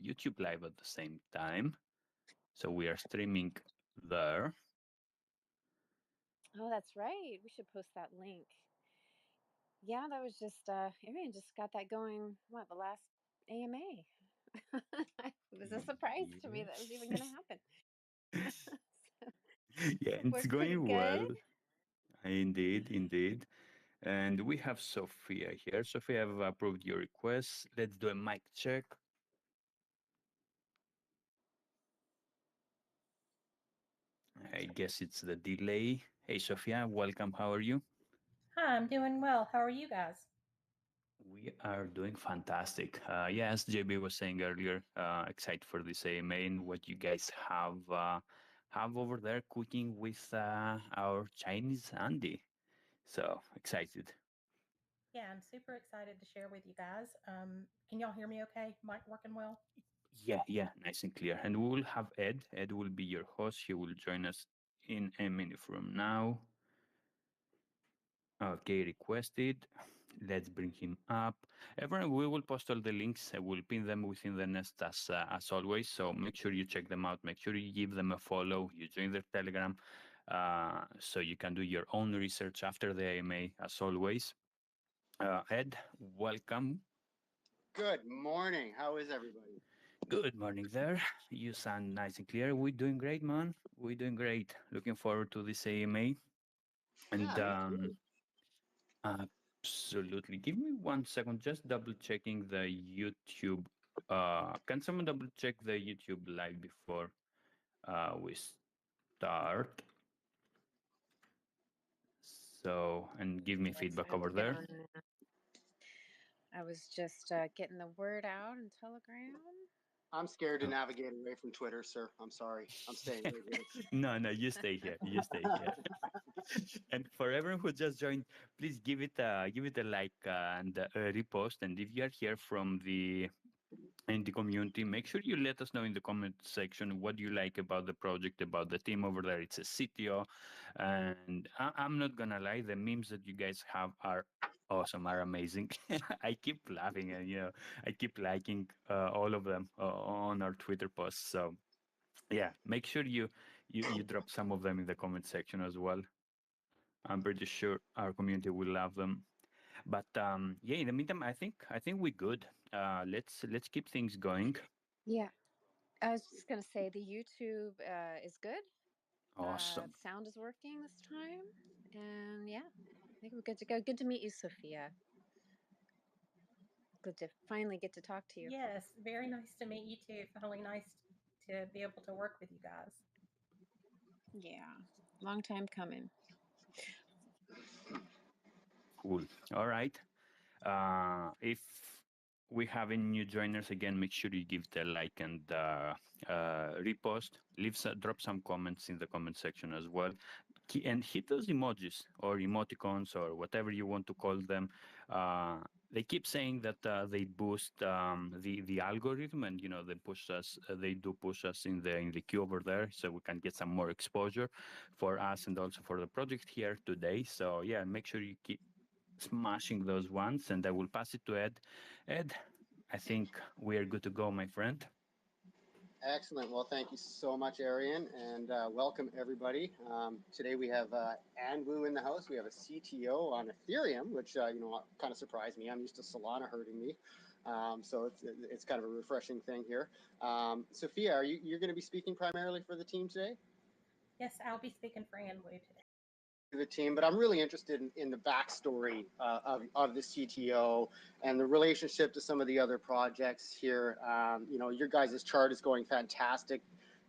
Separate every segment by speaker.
Speaker 1: YouTube Live at the same time. So we are streaming there.
Speaker 2: Oh, that's right. We should post that link. Yeah, that was just Arian just got that going. What, the last AMA? It was a surprise to me that was even going to
Speaker 1: Yes.
Speaker 2: happen.
Speaker 1: Yeah, it's
Speaker 2: Worked pretty
Speaker 1: going
Speaker 2: good.
Speaker 1: well. Indeed, indeed. And we have Sophia here. Sophia, I've approved your request. Let's do a mic check. I guess it's the delay. Hey, Sophia, welcome. How are you?
Speaker 3: Hi, I'm doing well. How are you guys?
Speaker 1: We are doing fantastic. Yeah, as JB was saying earlier, excited for this AMA and what you guys have over there cooking with our Chinese Andy. So excited.
Speaker 3: Yeah, I'm super excited to share with you guys. Can y'all hear me okay? Mic working well?
Speaker 1: Yeah, nice and clear. And we will have Ed. Ed will be your host. He will join us in a minute from now. Okay, requested. Let's bring him up. Everyone, we will post all the links. I will pin them within the nest as always. So make sure you check them out. Make sure you give them a follow. You join their Telegram, so you can do your own research after the AMA as always. Ed, welcome.
Speaker 4: Good morning. How is everybody?
Speaker 1: Good morning there. You sound nice and clear. We're doing great, man. We're doing great. Looking forward to this AMA. And
Speaker 4: Yeah, me too.
Speaker 1: absolutely. Give me 1 second, just double checking the YouTube. Can someone double check the YouTube live before we start? So, and give me
Speaker 2: Yes,
Speaker 1: feedback
Speaker 2: I have
Speaker 1: over
Speaker 2: to get
Speaker 1: there.
Speaker 2: on that. I was just getting the word out in Telegram.
Speaker 4: I'm scared to navigate away from Twitter, sir. I'm sorry. I'm staying right here.
Speaker 1: No, you stay here. You stay here. And for everyone who just joined, please give it a like and a repost. And if you are here from the in the community, make sure you let us know in the comment section what you like about the project, about the team over there. It's a CTO, and I'm not gonna lie, the memes that you guys have are awesome, are amazing. I keep laughing, and I keep liking all of them on our Twitter posts. So yeah, make sure you drop some of them in the comment section as well. I'm pretty sure our community will love them. But yeah, in the meantime, I think we're good. Let's keep things going.
Speaker 2: Yeah, I was just gonna say the YouTube is good.
Speaker 1: Awesome.
Speaker 2: Sound is working this time, and yeah, I think we're good to go. Good to meet you, Sophia. Good to finally get to talk to you.
Speaker 3: Yes, very nice to meet you too. Finally nice to be able to work with you guys.
Speaker 2: Yeah, long time coming.
Speaker 1: Cool. All right. If we have any new joiners, again, make sure you give the like and repost. Drop some comments in the comment section as well, and hit those emojis or emoticons or whatever you want to call them. They keep saying that they boost the algorithm, and they push us. They do push us in the queue over there, so we can get some more exposure for us and also for the project here today. So yeah, make sure you keep smashing those ones, and I will pass it to Ed. Ed, I think we are good to go, my friend.
Speaker 4: Excellent. Well, thank you so much, Arian, and welcome everybody. Today we have AndWu in the house. We have a CTO on Ethereum, which kind of surprised me. I'm used to Solana hurting me, so it's kind of a refreshing thing here. Sophia, you're going to be speaking primarily for the team today?
Speaker 3: Yes, I'll be speaking for AndWu today.
Speaker 4: The team, but I'm really interested in the backstory of the CTO and the relationship to some of the other projects here. Your guys' chart is going fantastic.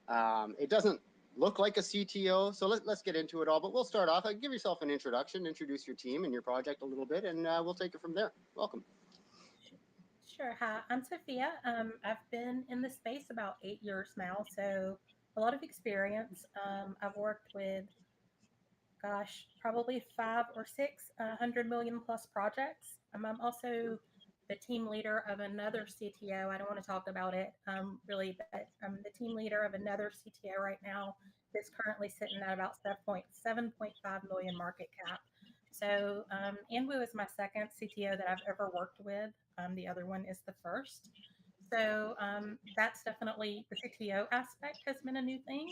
Speaker 4: It doesn't look like a CTO, so let's get into it all. But we'll start off. Give yourself an introduction, introduce your team and your project a little bit, and we'll take it from there. Welcome.
Speaker 3: Sure. Hi, I'm Sophia. I've been in the space about 8 years now, so a lot of experience. I've worked with probably 500 or 600 million plus projects. I'm also the team leader of another CTO. I don't want to talk about it really, but I'm the team leader of another CTO right now that's currently sitting at about 7.5 million market cap. So AndWu is my second CTO that I've ever worked with. The other one is the first. So that's definitely the CTO aspect has been a new thing,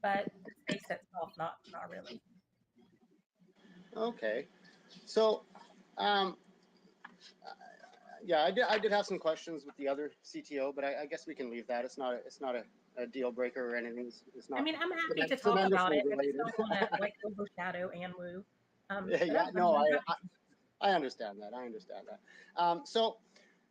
Speaker 3: but the space itself, not really.
Speaker 4: Okay. So, yeah, I did have some questions with the other CTO, but I guess we can leave that. It's not a deal breaker or anything. It's not.
Speaker 3: I mean, I'm happy to talk about it. I just don't want to like overshadow AndWu.
Speaker 4: Yeah, no, I understand that. I understand that. So,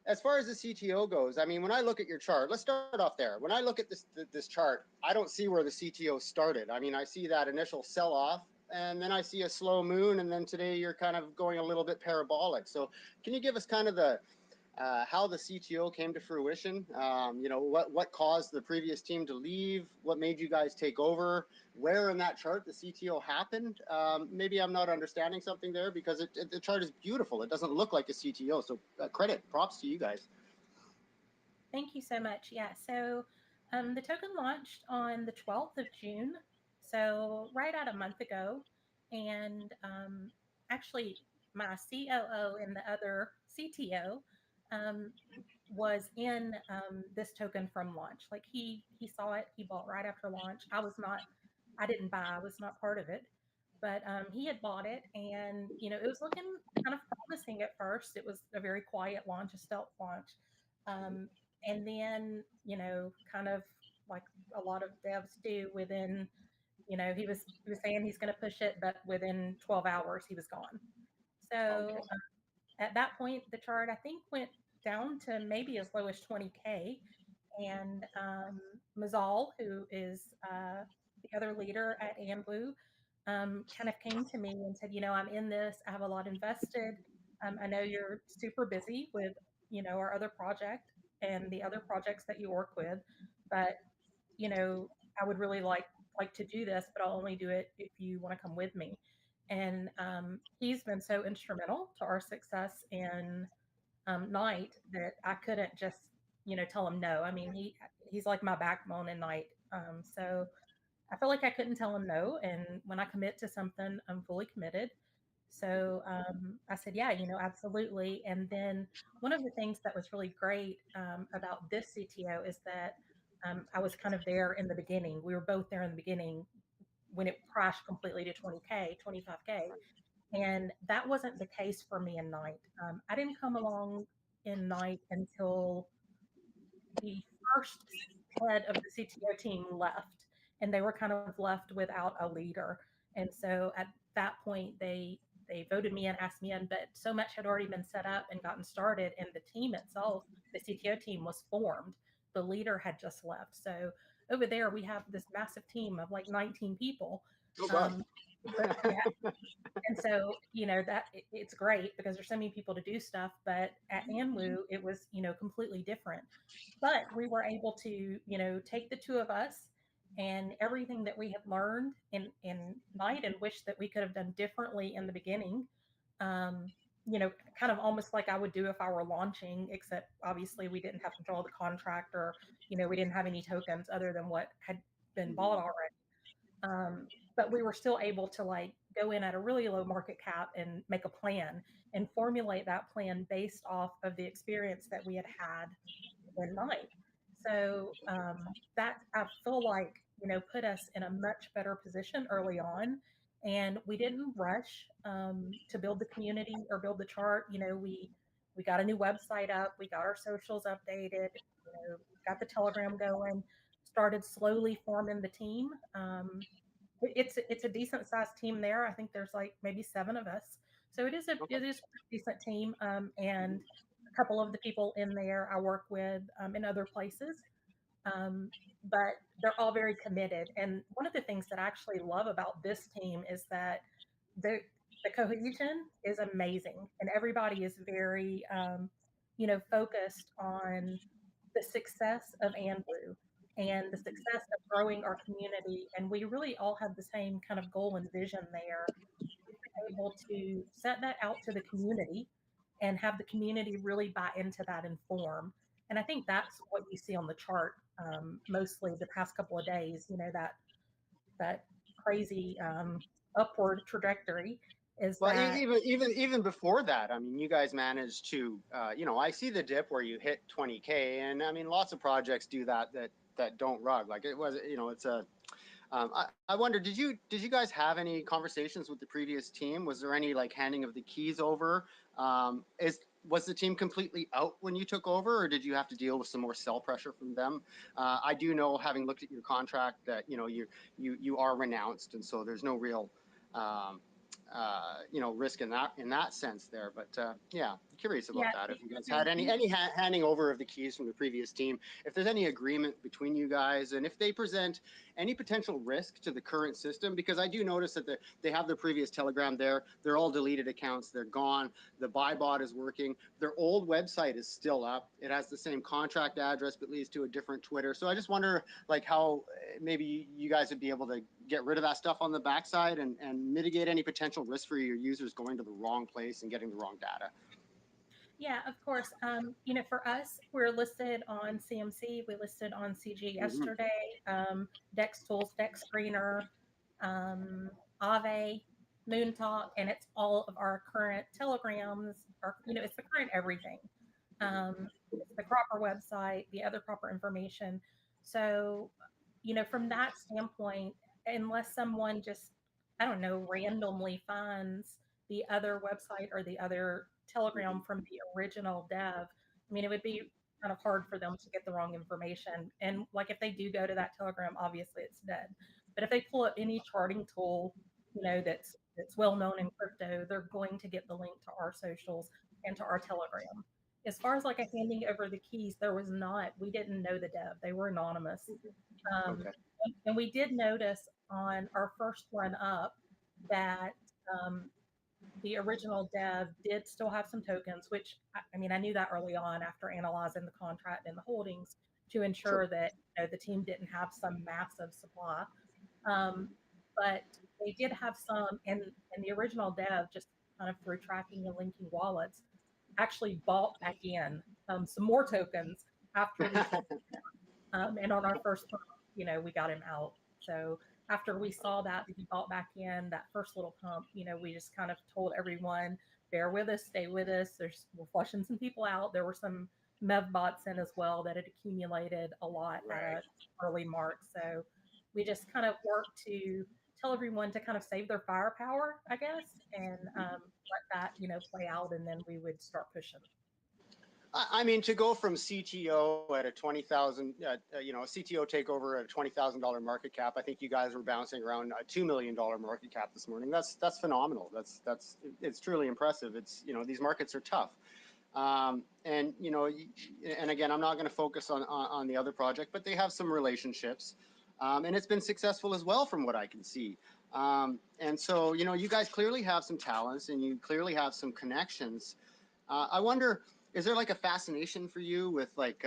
Speaker 4: as far as the CTO goes, I mean, when I look at your chart, let's start off there. When I look at this chart, I don't see where the CTO started. I mean, I see that initial sell off, and then I see a slow moon, and then today you're kind of going a little bit parabolic. So, can you give us kind of the how the CTO came to fruition? You know, what caused the previous team to leave? What made you guys take over? Where in that chart the CTO happened? Maybe I'm not understanding something there, because the chart is beautiful. It doesn't look like a CTO. So props to you guys.
Speaker 3: Thank you so much. Yeah, so the token launched on the 12th of June, so right at a month ago. And actually, my COO and the other CTO was in this token from launch. Like he saw it, he bought right after launch. I didn't buy, I was not part of it, but he had bought it, and it was looking kind of promising at first. It was a very quiet launch, a stealth launch. And then, kind of like a lot of devs do, within, he was saying he's going to push it, but within 12 hours he was gone. So
Speaker 4: Okay.
Speaker 3: at that point, the chart, I think, went down to maybe as low as 20K. And Mazal, who is the other leader at AndWu, kind of came to me and said, I'm in this, I have a lot invested. I know you're super busy with, our other project and the other projects that you work with, but, I would really like to do this, but I'll only do it if you want to come with me. And he's been so instrumental to our success in Night that I couldn't just, tell him no. I mean, he's like my backbone in Night. So I feel like I couldn't tell him no. And when I commit to something, I'm fully committed. So I said, yeah, absolutely. And then one of the things that was really great about this CTO is that I was kind of there in the beginning. We were both there in the beginning when it crashed completely to 20K, 25K. And that wasn't the case for me in Night. I didn't come along in Night until the first head of the CTO team left, and they were kind of left without a leader. And so at that point, they voted me and asked me in, but so much had already been set up and gotten started, and the team itself, the CTO team, was formed. The leader had just left. So over there, we have this massive team of like 19 people.
Speaker 4: Oh, God.
Speaker 3: Yeah. And so, that it's great because there's so many people to do stuff, but at AndWu, it was, completely different. But we were able to, take the two of us and everything that we had learned in Night and wish that we could have done differently in the beginning, kind of almost like I would do if I were launching, except obviously we didn't have control of the contract, or, we didn't have any tokens other than what had been bought already. But we were still able to like go in at a really low market cap and make a plan and formulate that plan based off of the experience that we had had in Night. So that, I feel like, put us in a much better position early on. And we didn't rush to build the community or build the chart. We got a new website up, we got our socials updated, got the Telegram going, started slowly forming the team. It's a decent sized team there. I think there's like maybe 7 of us. So it is a decent team. And a couple of the people in there I work with in other places. But they're all very committed. And one of the things that I actually love about this team is that the cohesion is amazing, and everybody is very, focused on the success of AndWu and the success of growing our community. And we really all have the same kind of goal and vision there. We're able to set that out to the community and have the community really buy into that and form. And I think that's what you see on the chart mostly the past couple of days, that crazy upward trajectory is
Speaker 4: Well,
Speaker 3: that
Speaker 4: even before that, I mean, you guys managed to, I see the dip where you hit 20K, and I mean, lots of projects do that don't rug. Like it was, it's a. I wonder, did you guys have any conversations with the previous team? Was there any like handing of the keys over? Was the team completely out when you took over, or did you have to deal with some more sell pressure from them? I do know, having looked at your contract, that you are renounced, and so there's no real risk in that sense there. But yeah, curious about
Speaker 3: yeah,
Speaker 4: that. If you guys had any handing over of the keys from the previous team, if there's any agreement between you guys, and if they present any potential risk to the current system, because I do notice that they have their previous Telegram there. They're all deleted accounts. They're gone. The buy bot is working. Their old website is still up. It has the same contract address, but leads to a different Twitter. So I just wonder, like, how maybe you guys would be able to get rid of that stuff on the backside and mitigate any potential risk for your users going to the wrong place and getting the wrong data.
Speaker 3: Yeah, of course. For us, we're listed on CMC. We listed on CG yesterday. Dex Tools, Dex Screener, Aave, Moon Talk, and it's all of our current telegrams. It's the current everything. It's the proper website, the other proper information. So, from that standpoint, unless someone just, I don't know, randomly finds the other website or the other telegram from the original dev, I mean, it would be kind of hard for them to get the wrong information. And like if they do go to that telegram, obviously it's dead. But if they pull up any charting tool, that's well known in crypto, they're going to get the link to our socials and to our telegram. As far as like a handing over the keys, there was not. We didn't know the dev; they were anonymous.
Speaker 4: Okay.
Speaker 3: And we did notice on our first run up that the original dev did still have some tokens, which I mean, I knew that early on after analyzing the contract and the holdings to ensure that the team didn't have some massive supply. But they did have some, and the original dev, just kind of through tracking and linking wallets, actually bought back in some more tokens after we told and on our first pump, we got him out. So after we saw that he bought back in that first little pump, we just kind of told everyone, bear with us, stay with us. We're flushing some people out. There were some MEV bots in as well that had accumulated a lot at an early mark. So we just kind of worked to tell everyone to kind of save their firepower, I guess, and let that, play out, and then we would start pushing.
Speaker 4: I mean, to go from CTO at a 20,000, CTO takeover at a $20,000 market cap. I think you guys were bouncing around a $2 million market cap this morning. That's phenomenal. It's truly impressive. It's these markets are tough, and again, I'm not going to focus on the other project, but they have some relationships, and it's been successful as well from what I can see. And so you guys clearly have some talents and you clearly have some connections. I wonder, is there like a fascination for you with like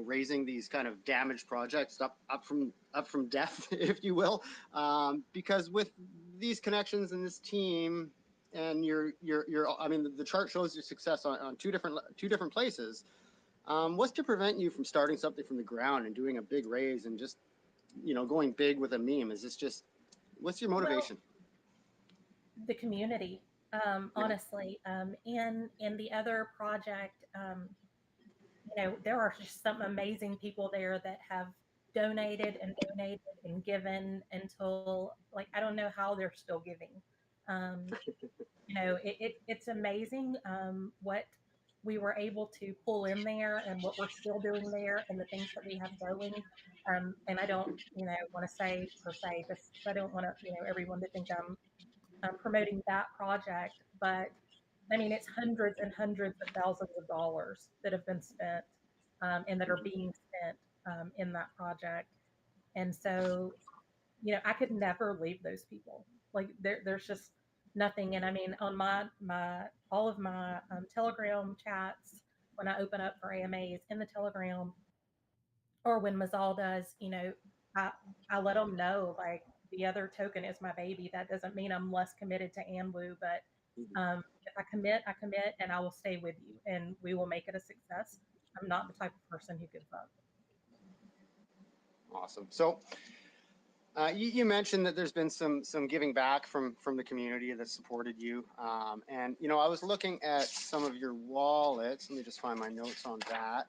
Speaker 4: raising these kind of damaged projects up from death, if you will? Because with these connections and this team, and I mean, the chart shows your success on two different places. What's to prevent you from starting something from the ground and doing a big raise and just going big with a meme? Is this just, what's your motivation?
Speaker 3: Well, the community. Honestly, in the other project, there are just some amazing people there that have donated and given until, like, I don't know how they're still giving. It's amazing what we were able to pull in there and what we're still doing there and the things that we have going. And I don't, want to say per se, just I don't want everyone to think I'm promoting that project, but I mean, it's hundreds and hundreds of thousands of dollars that have been spent and that are being spent in that project. And so, I could never leave those people. Like there's just nothing. And I mean, on my all of my Telegram chats, when I open up for AMAs in the Telegram, or when Mazal does, I let them know, like, the other token is my baby. That doesn't mean I'm less committed to AndWu, but if I commit, and I will stay with you, and we will make it a success. I'm not the type of person who gives up.
Speaker 4: Awesome. So You mentioned that there's been some giving back from the community that supported you, and I was looking at some of your wallets. Let me just find my notes on that.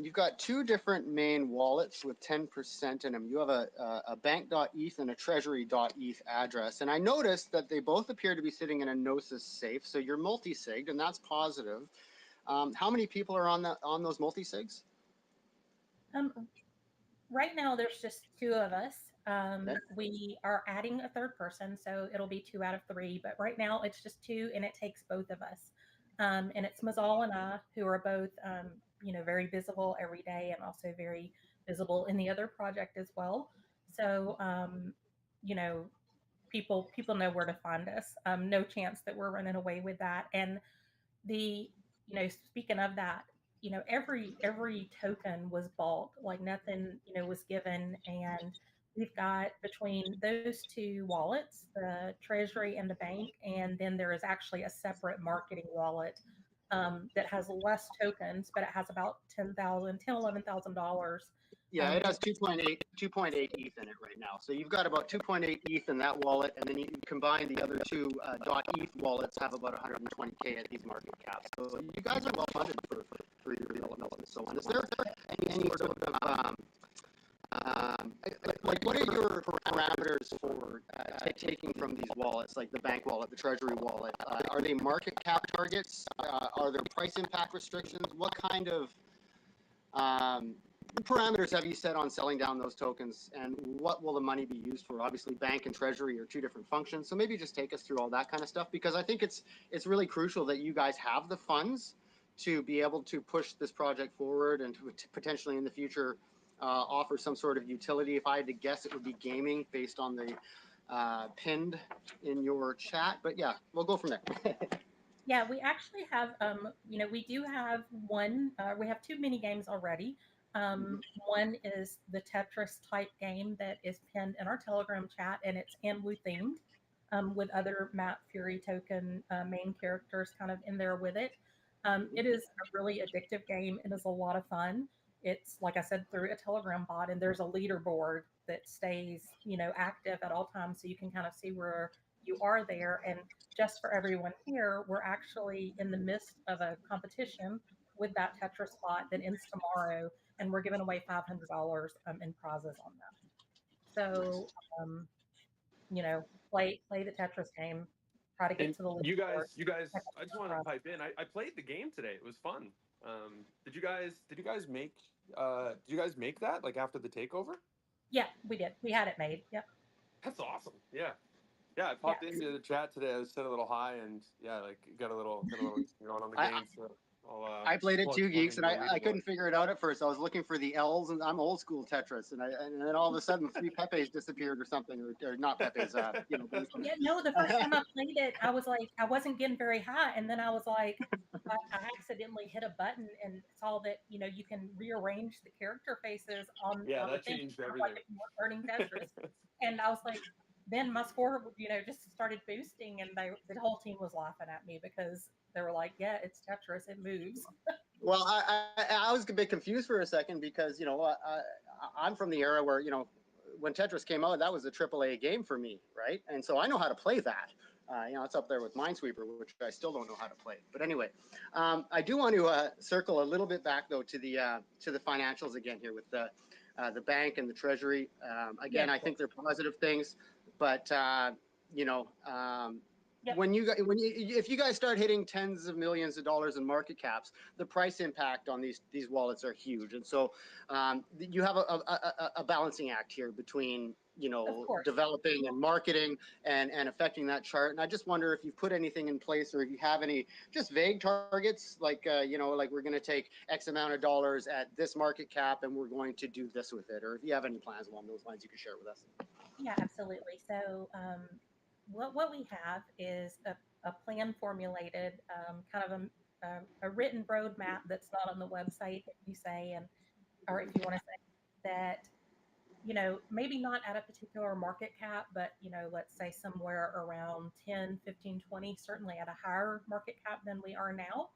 Speaker 4: You've got two different main wallets with 10% in them. You have a bank.eth and a treasury.eth address, and I noticed that they both appear to be sitting in a Gnosis safe. So you're multi-sigged, and that's positive. How many people are on those multi-sigs?
Speaker 3: Right now, there's just two of us.
Speaker 4: Okay.
Speaker 3: We are adding a third person, so it'll be 2 out of 3. But right now, it's just 2, and it takes both of us. And it's Mazal and I who are both, very visible every day, and also very visible in the other project as well. So, you know, people know where to find us. No chance that we're running away with that. And speaking of that, every token was bought, like nothing, was given. And we've got between those two wallets, the treasury and the bank, and then there is actually a separate marketing wallet that has less tokens, but it has about $11,000.
Speaker 4: Yeah, it has 2.8 ETH in it right now. So you've got about 2.8 ETH in that wallet, and then you combine the other two .eth wallets have about 120K at these market caps. So you guys are well funded for your development and so on. Is there any sort of like what are your parameters for taking from these wallets, like the bank wallet, the treasury wallet? Are they market cap targets? Are there price impact restrictions? What kind of parameters have you set on selling down those tokens, and what will the money be used for? Obviously, bank and treasury are two different functions, so maybe just take us through all that kind of stuff, because I think it's really crucial that you guys have the funds to be able to push this project forward and to potentially in the future offer some sort of utility. If I had to guess, it would be gaming based on the pinned in your chat, but yeah, we'll go from there.
Speaker 3: Yeah, we actually have, we do have one, we have 2 mini games already. One is the Tetris type game that is pinned in our Telegram chat, and it's AndWu themed, with other Map Fury token main characters kind of in there with it. It is a really addictive game. It is a lot of fun. It's, like I said, through a Telegram bot, and there's a leaderboard that stays, active at all times, so you can kind of see where you are there. And just for everyone here, we're actually in the midst of a competition with that Tetris bot that ends tomorrow, and we're giving away $500 in prizes on that. So, play the Tetris game, try to get
Speaker 5: And
Speaker 3: to the
Speaker 5: you
Speaker 3: leaderboard.
Speaker 5: guys, I just want to pipe in. I played the game today. It was fun. Did you guys make that like after the takeover?
Speaker 3: Yeah, we did. We had it made. Yep.
Speaker 5: That's awesome. Yeah. I popped into the chat today. I was set a little high, and like got a little going on the game. So
Speaker 4: I played it too, Geeks, and I couldn't figure it out at first. I was looking for the L's, and I'm old school Tetris, and then all of a sudden 3 Pepes disappeared or something, or not Pepes.
Speaker 3: Yeah, no, the first time I played it, I was like, I wasn't getting very high, and then I was like, I accidentally hit a button and saw that you can rearrange the character faces on.
Speaker 5: Yeah,
Speaker 3: on
Speaker 5: that
Speaker 3: the
Speaker 5: changed everything.
Speaker 3: like burning Tetris, and I was like, then my score, just started boosting, and the whole team was laughing at me because they were like, "Yeah, it's Tetris, it moves."
Speaker 4: Well, I was a bit confused for a second because I'm from the era where when Tetris came out, that was a AAA game for me, right? And so I know how to play that. It's up there with Minesweeper, which I still don't know how to play. But anyway, I do want to circle a little bit back though to the financials again here with the bank and the treasury. Again, yeah, I think they're positive things, but
Speaker 3: Yep.
Speaker 4: If you guys start hitting tens of millions of dollars in market caps, the price impact on these wallets are huge, and so you have a balancing act here between developing and marketing and affecting that chart. And I just wonder if you've put anything in place, or if you have any just vague targets, like like we're going to take X amount of dollars at this market cap and we're going to do this with it, or if you have any plans along those lines, you can share with us.
Speaker 3: Yeah, absolutely. So what we have is a plan formulated, kind of a written roadmap that's not on the website, if you say, or if you want to say that, maybe not at a particular market cap, but, let's say somewhere around 10, 15, 20, certainly at a higher market cap than we are now.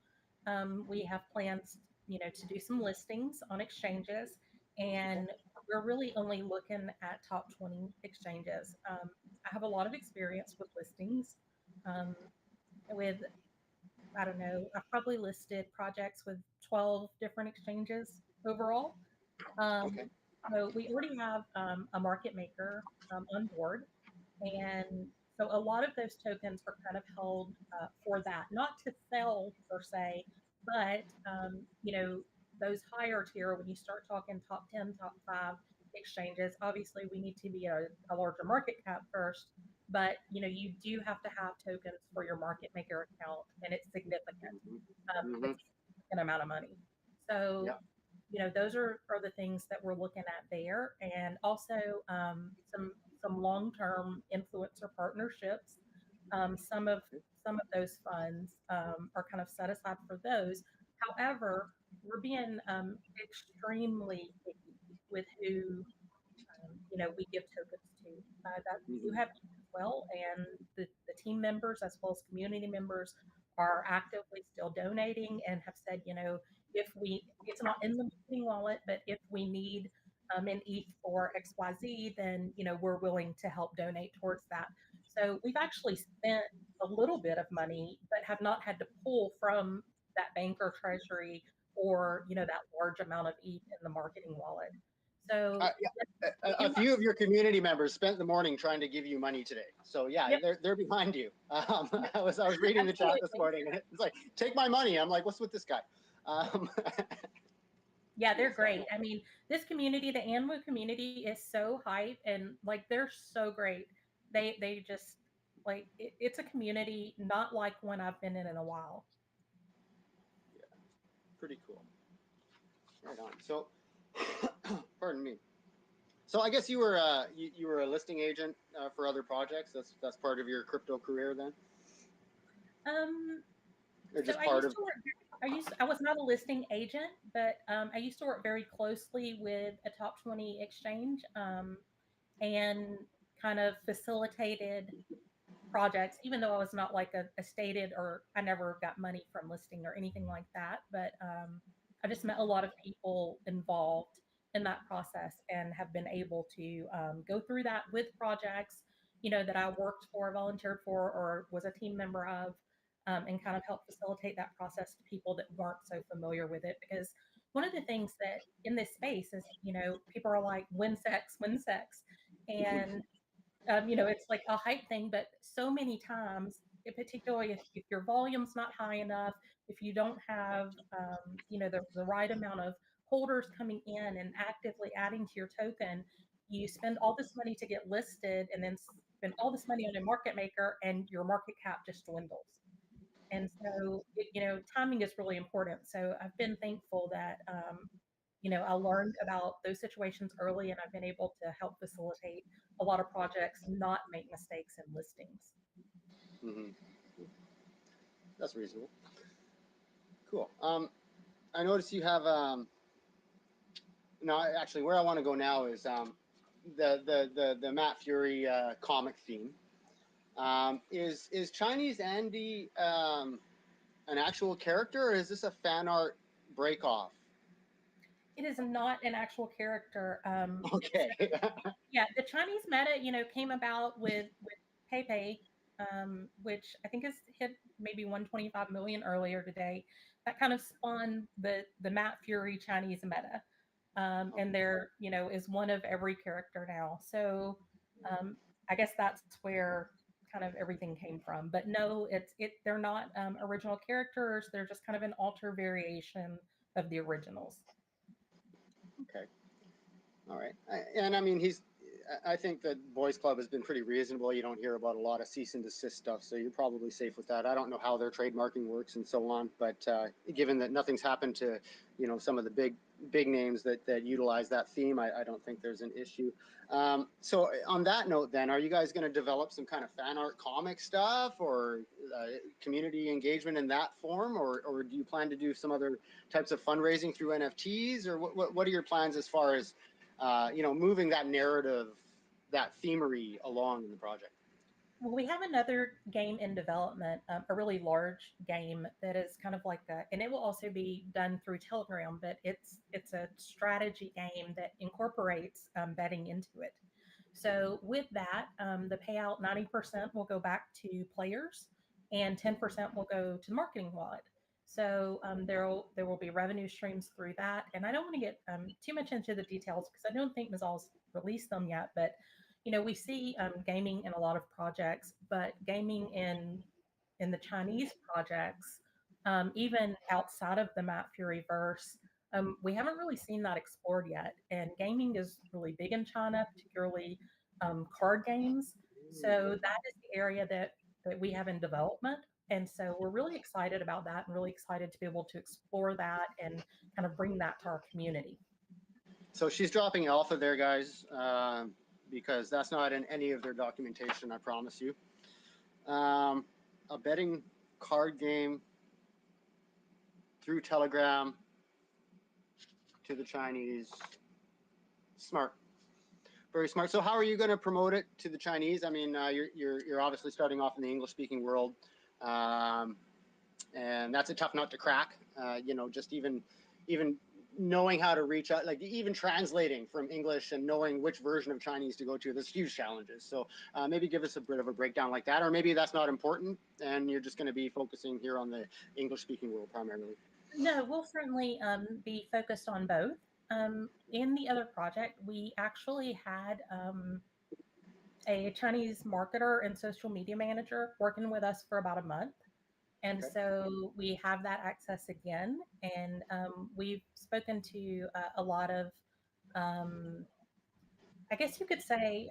Speaker 3: We have plans, to do some listings on exchanges, and we're really only looking at top 20 exchanges. I have a lot of experience with listings. With, I don't know, I've probably listed projects with 12 different exchanges overall.
Speaker 4: Okay.
Speaker 3: So we already have a market maker on board. And so a lot of those tokens are kind of held for that, not to sell per se, but those higher tier, when you start talking top 10, top 5 exchanges, obviously we need to be a larger market cap first, but you do have to have tokens for your market maker account, and it's significant.
Speaker 4: Mm-hmm.
Speaker 3: It's a significant amount of money. So those are the things that we're looking at there, and also some long-term influencer partnerships. Some of those funds are kind of set aside for those. However, we're being extremely picky with who we give tokens to. That you have as well, and the team members as well as community members are actively still donating and have said, if it's not in the marketing wallet, but if we need an ETH for XYZ, then we're willing to help donate towards that. So we've actually spent a little bit of money, but have not had to pull from that bank or treasury or that large amount of ETH in the marketing wallet. So
Speaker 4: a few of your community members spent the morning trying to give you money today. So yeah,
Speaker 3: Yep.
Speaker 4: they're behind you. I was reading the chat this morning, and it's like, take my money. I'm like, what's with this guy?
Speaker 3: Yeah, they're great. I mean, this community, the AndWu community, is so hype, and like they're so great. They just like it's a community not like one I've been in a while.
Speaker 4: Yeah, pretty cool. Right on. So, pardon me. So I guess you were a listing agent for other projects. That's part of your crypto career then. Or just part of.
Speaker 3: I was not a listing agent, but I used to work very closely with a top 20 exchange and kind of facilitated projects, even though I was not like a stated, or I never got money from listing or anything like that. But I just met a lot of people involved in that process and have been able to go through that with projects, that I worked for, volunteered for, or was a team member of. And kind of help facilitate that process to people that weren't so familiar with it. Because one of the things that in this space is, people are like, win sex, and it's like a hype thing. But so many times, particularly if your volume's not high enough, if you don't have, the right amount of holders coming in and actively adding to your token, you spend all this money to get listed, and then spend all this money on a market maker, and your market cap just dwindles. And so, timing is really important. So I've been thankful that, I learned about those situations early, and I've been able to help facilitate a lot of projects not make mistakes in listings.
Speaker 4: Mm-hmm. That's reasonable. Cool. I noticed you have, no, actually where I want to go now is the Matt Fury comic theme. Is Chinese Andy an actual character, or is this a fan art breakoff?
Speaker 3: It is not an actual character.
Speaker 4: Okay.
Speaker 3: Yeah, the Chinese meta, came about with PayPay, which I think has hit maybe 125 million earlier today. That kind of spun the Matt Fury Chinese meta, and there is one of every character now. So I guess that's where kind of everything came from. But no, they're not original characters. They're just kind of an alter variation of the originals.
Speaker 4: Okay. All right. And I mean, I think that Boys Club has been pretty reasonable. You don't hear about a lot of cease and desist stuff, so you're probably safe with that. I don't know how their trademarking works and so on, but given that nothing's happened to, some of the big names that utilize that theme, I don't think there's an issue. So on that note, then, are you guys going to develop some kind of fan art comic stuff or community engagement in that form, or do you plan to do some other types of fundraising through NFTs, or what are your plans as far as moving that narrative, that themery along in the project?
Speaker 3: Well, we have another game in development, a really large game that is kind of like a, and it will also be done through Telegram, but it's a strategy game that incorporates betting into it. So with that, the payout 90% will go back to players, and 10% will go to the marketing wallet. So there will be revenue streams through that, and I don't want to get too much into the details because I don't think Mazal's released them yet, but we see gaming in a lot of projects, but gaming in the Chinese projects, even outside of the Map Fury verse, we haven't really seen that explored yet. And gaming is really big in China, particularly card games. So that is the area that we have in development. And so we're really excited about that and really excited to be able to explore that and kind of bring that to our community.
Speaker 4: So she's dropping alpha there, guys, because that's not in any of their documentation, I promise you. A betting card game through Telegram to the Chinese. Smart. Very smart. So how are you going to promote it to the Chinese? I mean, you're obviously starting off in the English-speaking world, and that's a tough nut to crack. Just even knowing how to reach out, like even translating from English and knowing which version of Chinese to go to, there's huge challenges. So maybe give us a bit of a breakdown like that, or maybe that's not important and you're just going to be focusing here on the English-speaking world primarily.
Speaker 3: No, we'll certainly be focused on both. In the other project, we actually had a Chinese marketer and social media manager working with us for about a month. And
Speaker 4: Okay.
Speaker 3: so we have that access again. And we've spoken to a lot of, I guess you could say,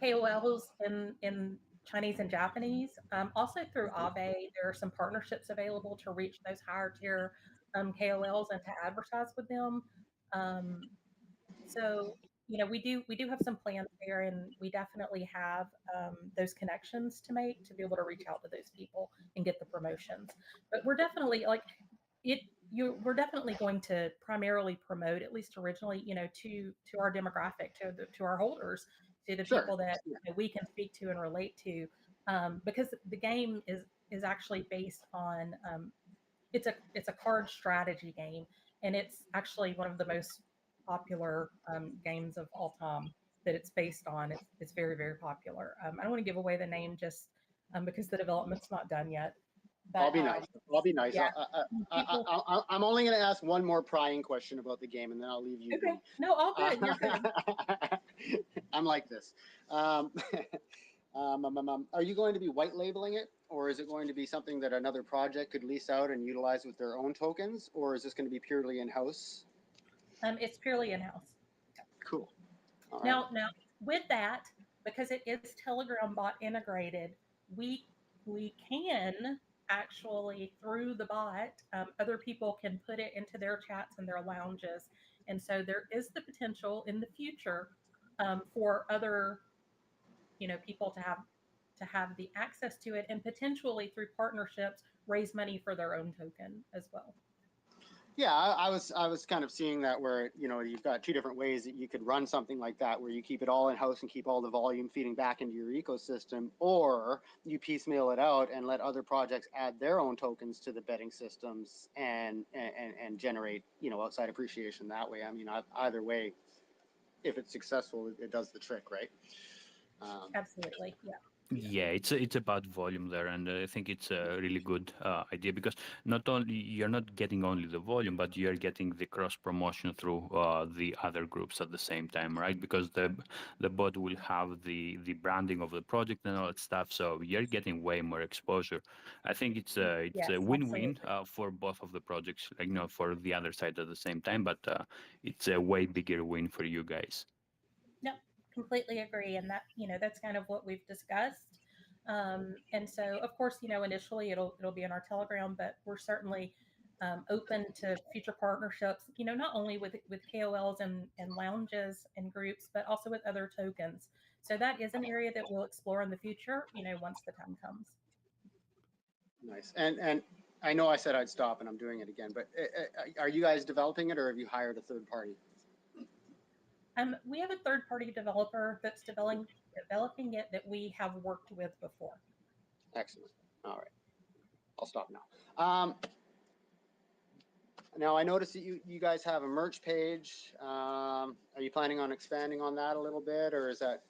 Speaker 3: KOLs in Chinese and Japanese. Also through Aave, there are some partnerships available to reach those higher tier KOLs and to advertise with them. So we do have some plans there, and we definitely have those connections to make to be able to reach out to those people and get the promotions. But we're definitely like it. We're definitely going to primarily promote, at least originally, to our demographic, to our holders, to the
Speaker 4: Sure.
Speaker 3: people that we can speak to and relate to, because the game is actually based on it's a card strategy game, and it's actually one of the most popular games of all time that it's based on. It's very, very popular. I don't want to give away the name just because the development's not done yet. But,
Speaker 4: I'll be nice. I'll be nice.
Speaker 3: Yeah.
Speaker 4: I'm only going to ask one more prying question about the game, and then I'll leave you.
Speaker 3: Okay. No, all good. You're good.
Speaker 4: I'm like this. Are you going to be white labeling it, or is it going to be something that another project could lease out and utilize with their own tokens, or is this going to be purely in-house?
Speaker 3: It's purely in-house.
Speaker 4: Cool. All right.
Speaker 3: Now, with that, because it is Telegram bot integrated, we can actually, through the bot, other people can put it into their chats and their lounges, and so there is the potential in the future for other people to have the access to it, and potentially through partnerships raise money for their own token as well.
Speaker 4: Yeah, I was kind of seeing that where you've got two different ways that you could run something like that, where you keep it all in house and keep all the volume feeding back into your ecosystem, or you piecemeal it out and let other projects add their own tokens to the betting systems and generate outside appreciation that way. I mean, either way, if it's successful, it does the trick, right?
Speaker 3: Absolutely, yeah.
Speaker 1: Yeah, it's about volume there, and I think it's a really good idea, because not only you're not getting only the volume, but you're getting the cross promotion through the other groups at the same time, right? Because the bot will have the branding of the project and all that stuff, so you're getting way more exposure. I think it's
Speaker 3: Yes,
Speaker 1: a win-win
Speaker 3: absolutely.
Speaker 1: for both of the projects, like for the other side at the same time, but it's a way bigger win for you guys.
Speaker 3: No, completely agree, and that's kind of what we've discussed. And so, of course, initially it'll be in our Telegram, but we're certainly open to future partnerships. Not only with KOLs and lounges and groups, but also with other tokens. So that is an area that we'll explore in the future. Once the time comes.
Speaker 4: Nice. And I know I said I'd stop, and I'm doing it again. But are you guys developing it, or have you hired a third party?
Speaker 3: We have a third-party developer that's developing it that we have worked with before.
Speaker 4: Excellent. All right, I'll stop now. Now I noticed that you guys have a merch page. Are you planning on expanding on that a little bit, or is that?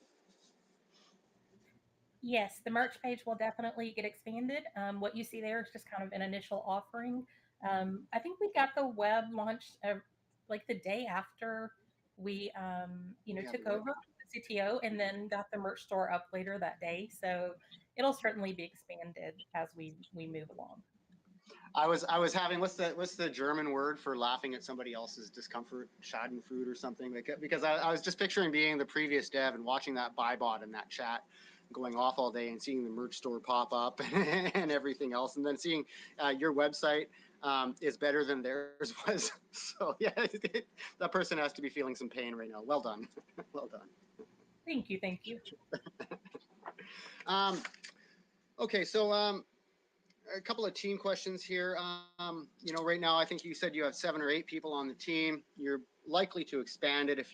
Speaker 3: Yes, the merch page will definitely get expanded. What you see there is just kind of an initial offering. I think we got the web launched like the day after we, took over the CTO, and then got the merch store up later that day. So it'll certainly be expanded as we move along.
Speaker 4: I was having what's the German word for laughing at somebody else's discomfort, Schadenfreude or something, like, because I was just picturing being the previous dev and watching that buy bot in that chat going off all day and seeing the merch store pop up and everything else, and then seeing your website is better than theirs was. So yeah, that person has to be feeling some pain right now. Well done. Well done.
Speaker 3: Thank you. Thank you.
Speaker 4: Okay, so a couple of team questions here. Right now, I think you said you have 7 or 8 people on the team. You're likely to expand it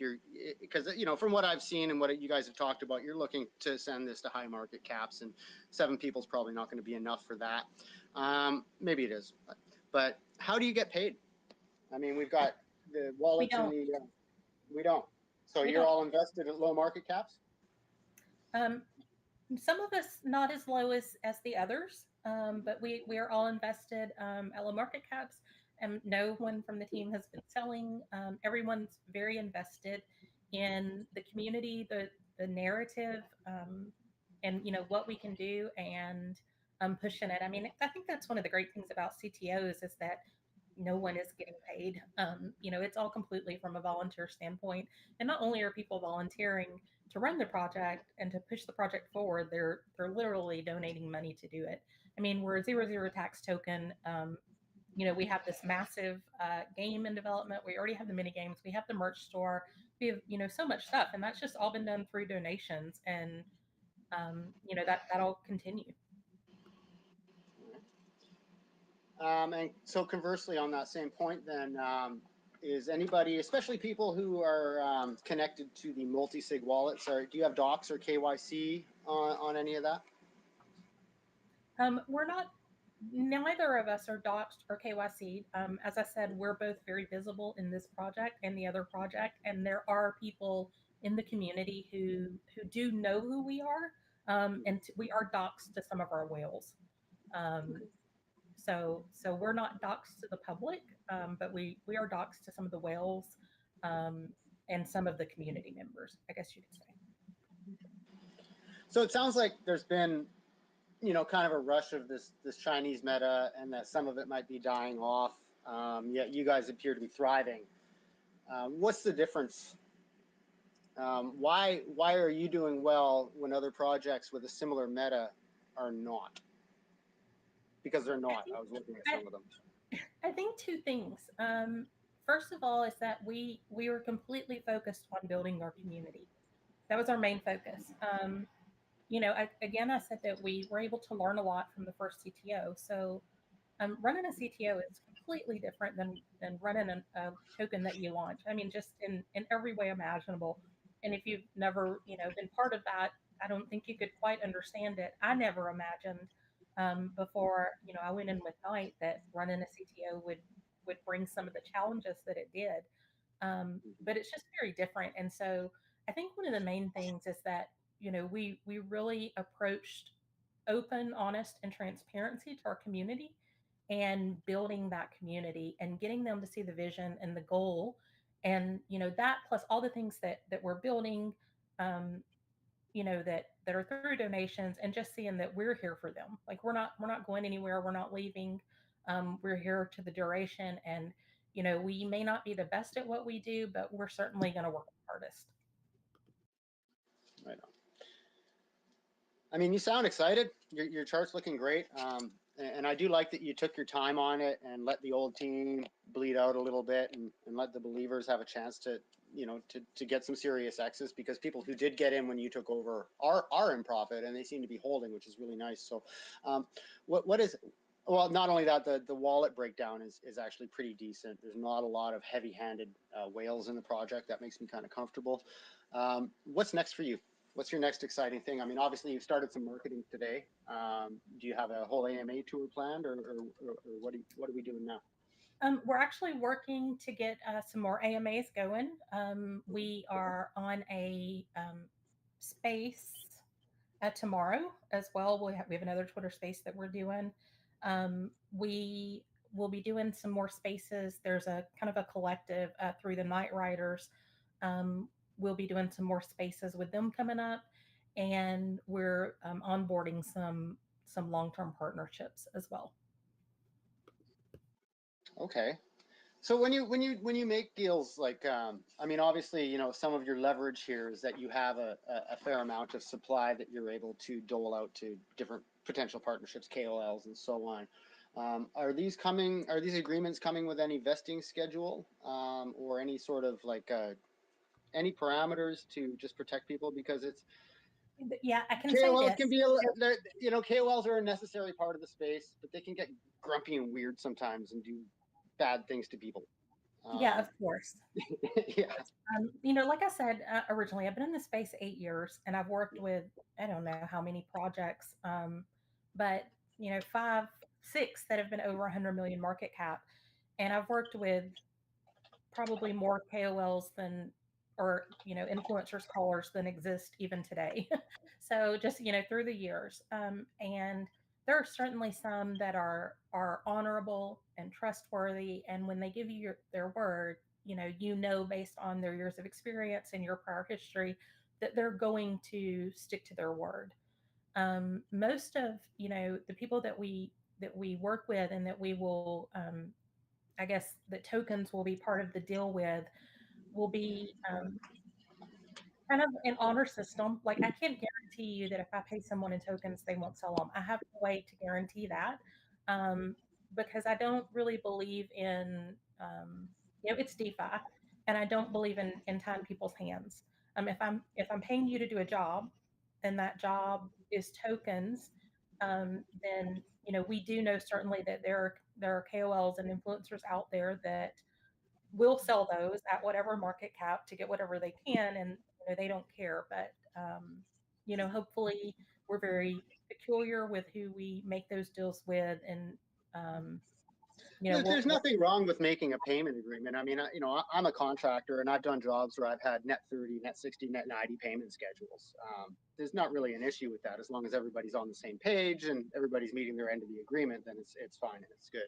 Speaker 4: because from what I've seen and what you guys have talked about, you're looking to send this to high market caps, and 7 people is probably not going to be enough for that. Maybe it is, but how do you get paid? I mean, we've got the wallets and the we don't. So you're all invested at low market caps?
Speaker 3: Some of us not as low as the others, but we are all invested at low market caps, and no one from the team has been selling. Everyone's very invested in the community, the narrative, and what we can do, and pushing it. I mean, I think that's one of the great things about CTOs is that no one is getting paid. It's all completely from a volunteer standpoint, and not only are people volunteering to run the project and to push the project forward, they're literally donating money to do it. I mean, we're a 0 tax token. We have this massive game in development. We already have the mini games. We have the merch store. We have so much stuff, and that's just all been done through donations, and that'll continue.
Speaker 4: And so conversely, on that same point, then, is anybody, especially people who are connected to the multi-sig wallets, do you have docs or KYC on any of that?
Speaker 3: We're not. Neither of us are doxed or KYC. As I said, we're both very visible in this project and the other project, and there are people in the community who do know who we are, and we are doxed to some of our whales. So we're not doxed to the public, but we are doxed to some of the whales and some of the community members, I guess you could say.
Speaker 4: So it sounds like there's been, kind of a rush of this Chinese meta, and that some of it might be dying off. Yet you guys appear to be thriving. What's the difference? Why are you doing well when other projects with a similar meta are not? Because they're not. I was looking at some of them.
Speaker 3: I think 2 things. First of all, is that we were completely focused on building our community. That was our main focus. I said that we were able to learn a lot from the first CTO. So running a CTO is completely different than running a token that you launch. I mean, just in every way imaginable. And if you've never, been part of that, I don't think you could quite understand it. I never imagined before, I went in with Knight that running a CTO would bring some of the challenges that it did. But it's just very different. And so I think one of the main things is that, we really approached open, honest, and transparency to our community, and building that community and getting them to see the vision and the goal. And, that plus all the things that we're building, that are through donations, and just seeing that we're here for them. Like we're not going anywhere. We're not leaving. We're here to the duration, and, we may not be the best at what we do, but we're certainly going to work the hardest.
Speaker 4: Right on. I mean, you sound excited. Your chart's looking great. And I do like that you took your time on it and let the old team bleed out a little bit, and let the believers have a chance to, to get some serious X's, because people who did get in when you took over are in profit, and they seem to be holding, which is really nice. So what is Well, not only that, the wallet breakdown is actually pretty decent. There's not a lot of heavy-handed whales in the project. That makes me kind of comfortable. What's next for you? What's your next exciting thing? I mean, obviously you've started some marketing today. Do you have a whole AMA tour planned, or what are we doing now?
Speaker 3: We're actually working to get some more AMAs going. We are on a space tomorrow as well. We have another Twitter space that we're doing. We will be doing some more spaces. There's a kind of a collective through the Night Riders. We'll be doing some more spaces with them coming up, and we're onboarding some long-term partnerships as well.
Speaker 4: Okay. So when you make deals like, I mean, obviously, you know, some of your leverage here is that you have a fair amount of supply that you're able to dole out to different potential partnerships, KOLs, and so on. Are these agreements coming with any vesting schedule, or any sort of like any parameters to just protect people? Because it's
Speaker 3: Yeah, I can say
Speaker 4: KOLs
Speaker 3: this.
Speaker 4: can be you know, KOLs are a necessary part of the space, but they can get grumpy and weird sometimes and do bad things to people.
Speaker 3: Yeah, of course.
Speaker 4: Yeah.
Speaker 3: You know, like I said originally, I've been in the space 8 years, and I've worked with I don't know how many projects, but you know, 5, 6 that have been over 100 million market cap, and I've worked with probably more KOLs than, or you know, influencers, callers than exist even today. So just you know, through the years, and there are certainly some that are honorable and trustworthy, and when they give you their word, you know based on their years of experience and your prior history that they're going to stick to their word. Most of the people that we work with and that we will I guess that tokens will be part of the deal with will be kind of an honor system. Like I can't guarantee you that if I pay someone in tokens, they won't sell them. I have no way to guarantee that um, because I don't really believe in, it's DeFi, and I don't believe in tying people's hands. If I'm paying you to do a job, and that job is tokens, then we do know certainly that there are KOLs and influencers out there that will sell those at whatever market cap to get whatever they can, and they don't care. But hopefully we're very peculiar with who we make those deals with, and um,
Speaker 4: There's nothing wrong with making a payment agreement. I mean, I'm a contractor and I've done jobs where I've had net 30, net 60, net 90 payment schedules. There's not really an issue with that as long as everybody's on the same page and everybody's meeting their end of the agreement. Then it's fine and it's good.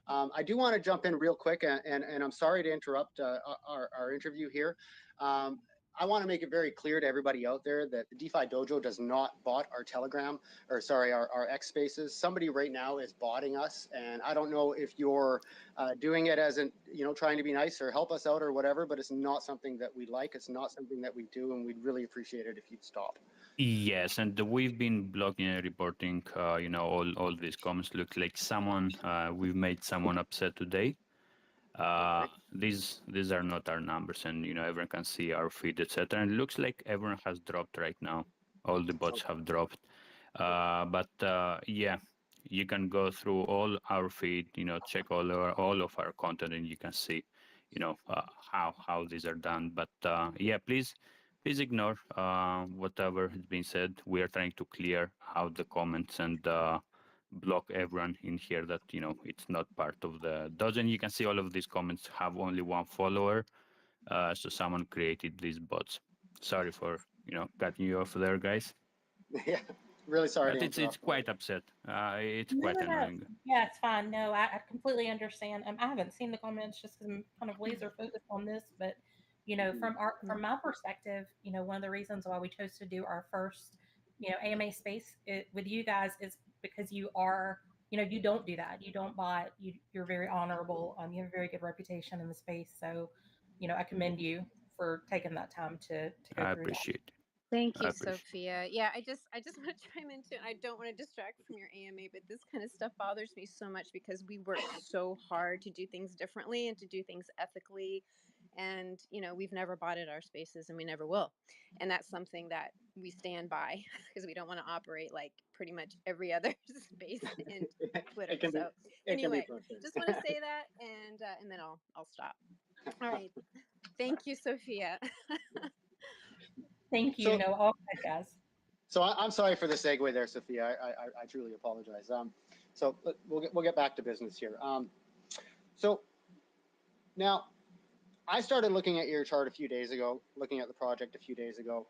Speaker 4: I do want to jump in real quick, and I'm sorry to interrupt our interview here. I want to make it very clear to everybody out there that the DeFi Dojo does not bot our Telegram, or sorry, our X Spaces. Somebody right now is botting us, and I don't know if you're doing it as trying to be nice or help us out or whatever, but it's not something that we like. It's not something that we do, and we'd really appreciate it if you'd stop.
Speaker 1: Yes, and we've been blocking and reporting, all these comments. Look like we've made someone upset today. These are not our numbers, and everyone can see our feed, etc. And it looks like everyone has dropped right now. All the bots have dropped, but yeah, you can go through all our feed, check all of our content, and you can see, how these are done. But yeah, please ignore whatever has been said. We are trying to clear out the comments and block everyone in here that it's not part of the dozen. You can see all of these comments have only one follower, so someone created these bots. Sorry for cutting you off there, guys.
Speaker 4: Yeah, really sorry.
Speaker 1: But it's quite upset. It's quite annoying.
Speaker 3: Yeah, it's fine. No, I completely understand. I haven't seen the comments just because I'm kind of laser focused on this, but from my perspective, one of the reasons why we chose to do our first AMA space with you guys is because you are you don't do that. You don't bot. You're very honorable. You have a very good reputation in the space. So I commend you for taking that time to go
Speaker 1: I
Speaker 3: through
Speaker 1: appreciate it.
Speaker 2: Thank you, Sophia. Yeah, I just want to chime in too. I don't want to distract from your AMA, but this kind of stuff bothers me so much because we work so hard to do things differently and to do things ethically And, you know, we've never bought at our spaces and we never will. And that's something that we stand by because we don't want to operate like pretty much every other space in Twitter.
Speaker 4: It can be,
Speaker 2: So
Speaker 4: it can be
Speaker 2: anyway,
Speaker 4: frustrating.
Speaker 2: just want to say that, and then I'll stop. All right. Thank you, Sophia.
Speaker 3: Thank you.
Speaker 4: So-
Speaker 3: No, all good, guys.
Speaker 4: So I'm sorry for the segue there, Sophia. I truly apologize. So we'll get back to business here. So now I started looking at your chart a few days ago, looking at the project a few days ago.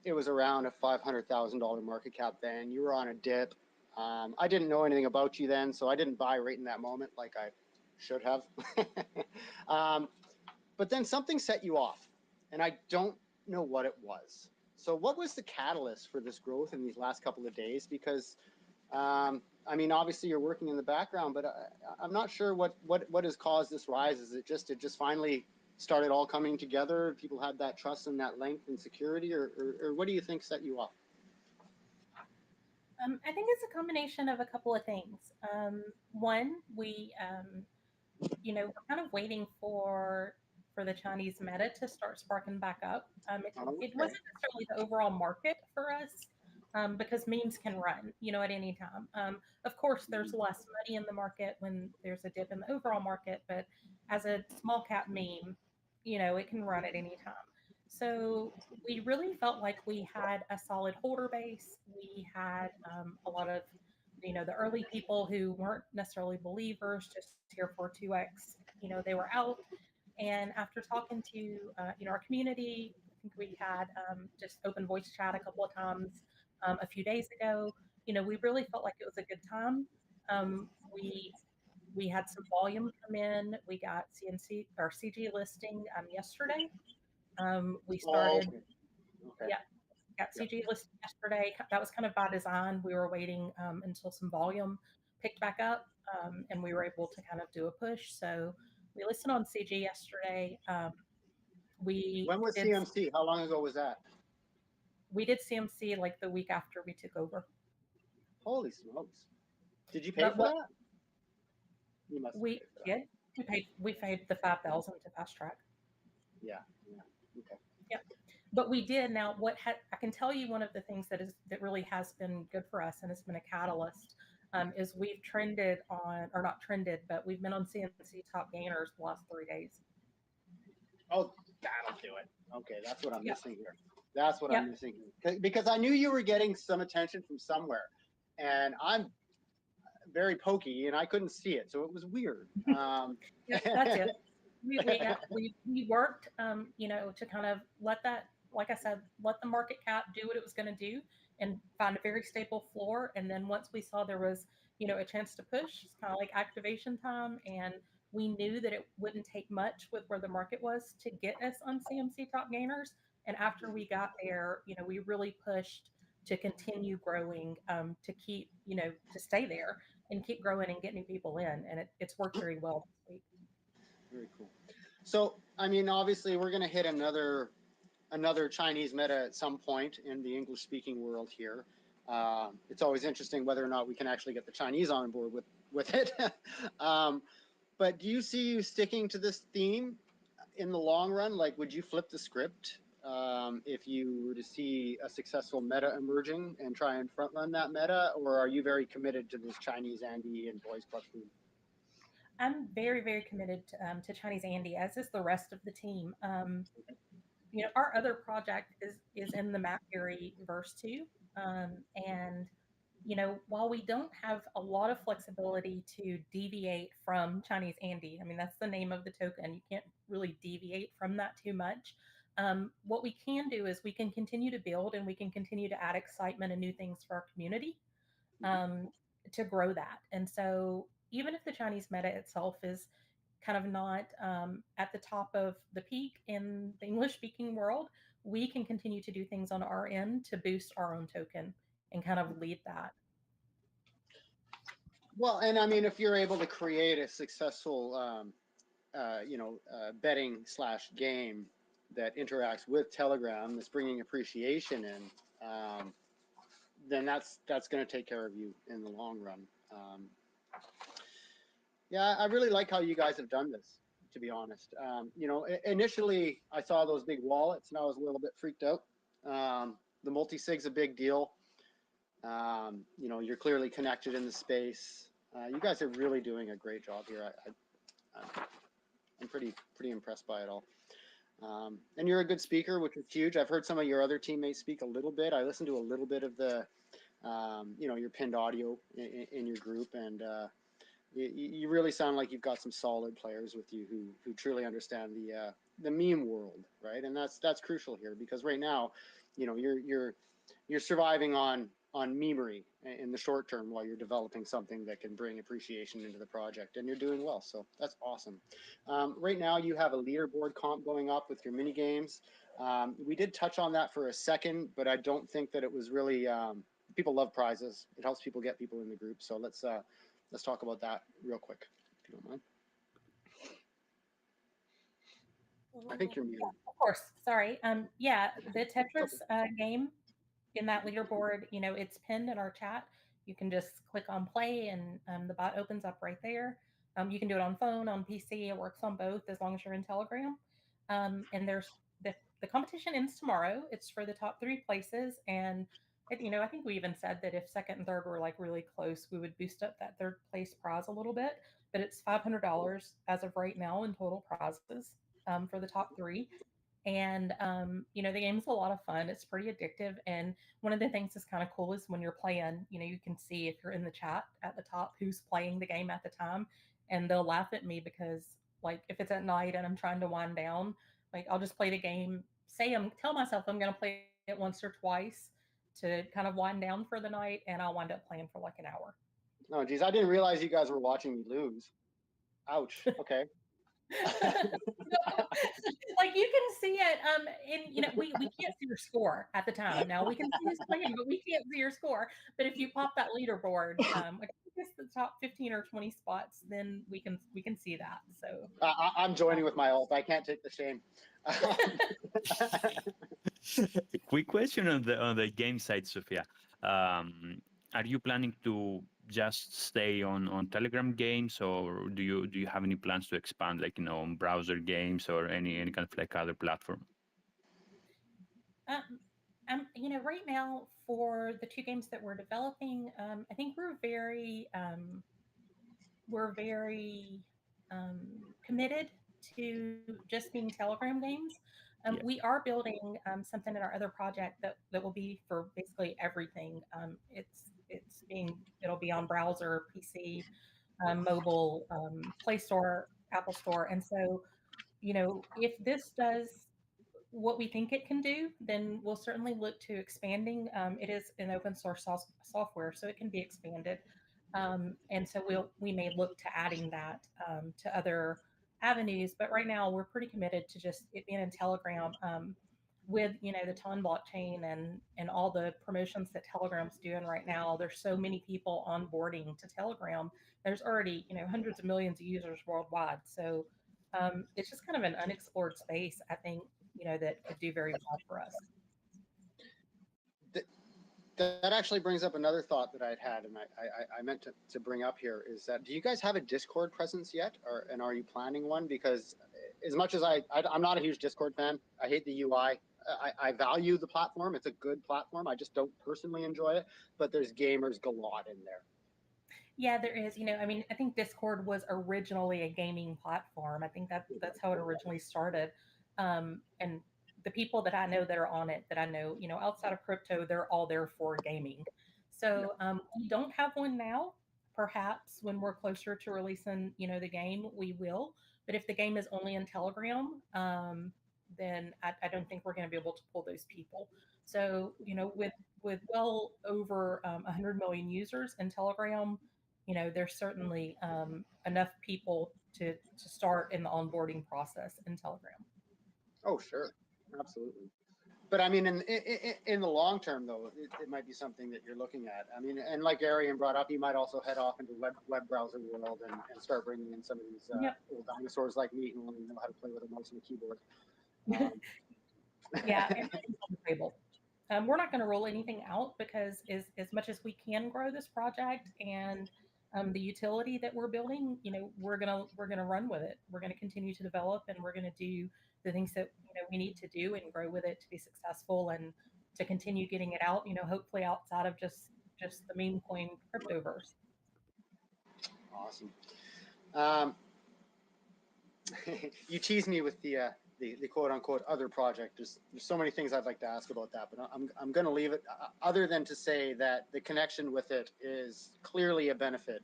Speaker 4: It was around a $500,000 market cap then. You were on a dip. I didn't know anything about you then, so I didn't buy right in that moment like I should have. But then something set you off, and I don't know what it was. So what was the catalyst for this growth in these last couple of days? Because, I mean, obviously you're working in the background, but I'm not sure what has caused this rise. Is it just finally started all coming together? People had that trust and that length and security, or what do you think set you off?
Speaker 3: I think it's a combination of a couple of things. One, we, you know, we're kind of waiting for the Chinese meta to start sparking back up. It wasn't necessarily the overall market for us, because memes can run, you know, at any time. Of course, there's less money in the market when there's a dip in the overall market, but as a small cap meme, you know, it can run at any time. So we really felt like we had a solid holder base. We had a lot of, you know, the early people who weren't necessarily believers, just here for 2x, you know, they were out. And after talking to, you know, our community, I think we had just open voice chat a couple of times a few days ago. You know, we really felt like it was a good time. We had some volume come in. We got CNC or CG listing yesterday. We started, yeah, got CG listing yesterday. That was kind of by design. We were waiting until some volume picked back up, and we were able to kind of do a push. So we listed on CG yesterday.
Speaker 4: When was CMC? How long ago was that?
Speaker 3: We did CMC like the week after we took over.
Speaker 4: Holy smokes! Did you pay for that? You must.
Speaker 3: We did. We paid the $5,000 to fast track.
Speaker 4: Yeah. Okay.
Speaker 3: Yeah, but we did. Now, I can tell you one of the things that really has been good for us, and it's been a catalyst, is we've trended on, or not trended, but we've been on CNC top gainers the last 3 days.
Speaker 4: Oh, that'll do it. Okay, that's what I'm missing here. That's what I'm missing here. Because I knew you were getting some attention from somewhere, and I'm very pokey, and I couldn't see it, so it was weird.
Speaker 3: Yeah, that's it. We worked, you know, to kind of let that, like I said, let the market cap do what it was going to do and find a very stable floor. And then once we saw there was, you know, a chance to push, it's kind of like activation time. And we knew that it wouldn't take much with where the market was to get us on CMC top gainers. And after we got there, you know, we really pushed to continue growing, to keep, you know, to stay there and keep growing and get new people in. And it's worked very well this week.
Speaker 4: Very cool. So, I mean, obviously, we're going to hit another Chinese meta at some point in the English-speaking world here. It's always interesting whether or not we can actually get the Chinese on board with it. But do you see you sticking to this theme in the long run? Like, would you flip the script if you were to see a successful meta emerging and try and front run that meta, or are you very committed to this Chinese Andy and Boys Club theme?
Speaker 3: I'm very, very committed to Chinese Andy, as is the rest of the team. You know, our other project is in the map theory verse 2. And, you know, while we don't have a lot of flexibility to deviate from Chinese Andy, I mean, that's the name of the token. You can't really deviate from that too much. What we can do is we can continue to build and we can continue to add excitement and new things for our community to grow that. And so even if the Chinese meta itself is kind of not at the top of the peak in the English speaking world, we can continue to do things on our end to boost our own token and kind of lead that.
Speaker 4: Well, and I mean, if you're able to create a successful, you know, betting / game that interacts with Telegram, that's bringing appreciation in, then that's going to take care of you in the long run. Yeah, I really like how you guys have done this. to be honest. Initially I saw those big wallets and I was a little bit freaked out. The multi-sig's a big deal. You're clearly connected in the space. You guys are really doing a great job here. I'm pretty impressed by it all. And you're a good speaker, which is huge. I've heard some of your other teammates speak a little bit. I listened to a little bit of the, your pinned audio in your group, and you really sound like you've got some solid players with you who truly understand the meme world, right? And that's crucial here, because right now, you're surviving on memery in the short term while you're developing something that can bring appreciation into the project, and you're doing well. So that's awesome. Right now you have a leaderboard comp going up with your mini games. We did touch on that for a second, but I don't think that it was really, people love prizes. It helps people get people in the group. So let's talk about that real quick, if you don't mind. I think you're muted.
Speaker 3: Yeah, of course. Sorry. Yeah, the Tetris game in that leaderboard, it's pinned in our chat. You can just click on play and the bot opens up right there. You can do it on phone, on PC. It works on both as long as you're in Telegram. And there's the competition ends tomorrow. It's for the top 3 places. And, I think we even said that if second and third were like really close, we would boost up that third place prize a little bit. But it's $500 as of right now in total prizes for the top 3. And, the game's a lot of fun. It's pretty addictive. And one of the things that's kind of cool is when you're playing, you can see if you're in the chat at the top who's playing the game at the time. And they'll laugh at me because, like, if it's at night and I'm trying to wind down, like, I'll just play the game, tell myself I'm going to play it once or twice to kind of wind down for the night. And I'll wind up playing for like an hour.
Speaker 4: Oh, geez. I didn't realize you guys were watching me lose. Ouch. Okay.
Speaker 3: Like you can see it and we can't see your score at the time. Now we can see who's playing, but we can't see your score. But if you pop that leaderboard, like I guess the top 15 or 20 spots, then we can see that. So
Speaker 4: I'm joining with my ult. I can't take the shame.
Speaker 1: A quick question on the game side, Sophia. Are you planning to just stay on Telegram games, or do you have any plans to expand, like on browser games or any kind of like other platform?
Speaker 3: Right now for the 2 games that we're developing, I think we're very committed to just being Telegram games. We are building something in our other project that will be for basically everything. It'll be on browser, PC, mobile, Play Store, Apple Store. And so, if this does what we think it can do, then we'll certainly look to expanding. It is an open source software, so it can be expanded. And so we may look to adding that to other avenues. But right now, we're pretty committed to just it being in Telegram. With the Ton blockchain and all the promotions that Telegram's doing right now, there's so many people onboarding to Telegram. There's already hundreds of millions of users worldwide. So it's just kind of an unexplored space, I think, that could do very well for us.
Speaker 4: That actually brings up another thought that I'd had, and I meant to bring up here, is that do you guys have a Discord presence yet, and are you planning one? Because as much as I'm not a huge Discord fan, I hate the UI. I value the platform. It's a good platform. I just don't personally enjoy it, but there's gamers galore in there.
Speaker 3: Yeah, there is. I think Discord was originally a gaming platform. I think that's how it originally started. And the people that I know that are on it, that I know, outside of crypto, they're all there for gaming. So we don't have one now. Perhaps when we're closer to releasing, the game, we will. But if the game is only in Telegram, then I don't think we're going to be able to pull those people. So, with well over 100 million users in Telegram, there's certainly enough people to start in the onboarding process in Telegram.
Speaker 4: Oh, sure. Absolutely. But I mean, in the long term, though, it might be something that you're looking at. I mean, and like Arian brought up, you might also head off into web browser world and start bringing in some of these old dinosaurs like me who only know how to play with a mouse and a keyboard.
Speaker 3: Yeah, everything's on the table. We're not going to roll anything out because as much as we can grow this project and the utility that we're building, we're gonna run with it. We're gonna continue to develop, and we're gonna do the things that we need to do and grow with it to be successful and to continue getting it out. Hopefully outside of just the meme coin cryptoverse.
Speaker 4: Awesome. You teased me with the quote unquote other project. There's so many things I'd like to ask about that, but I'm going to leave it other than to say that the connection with it is clearly a benefit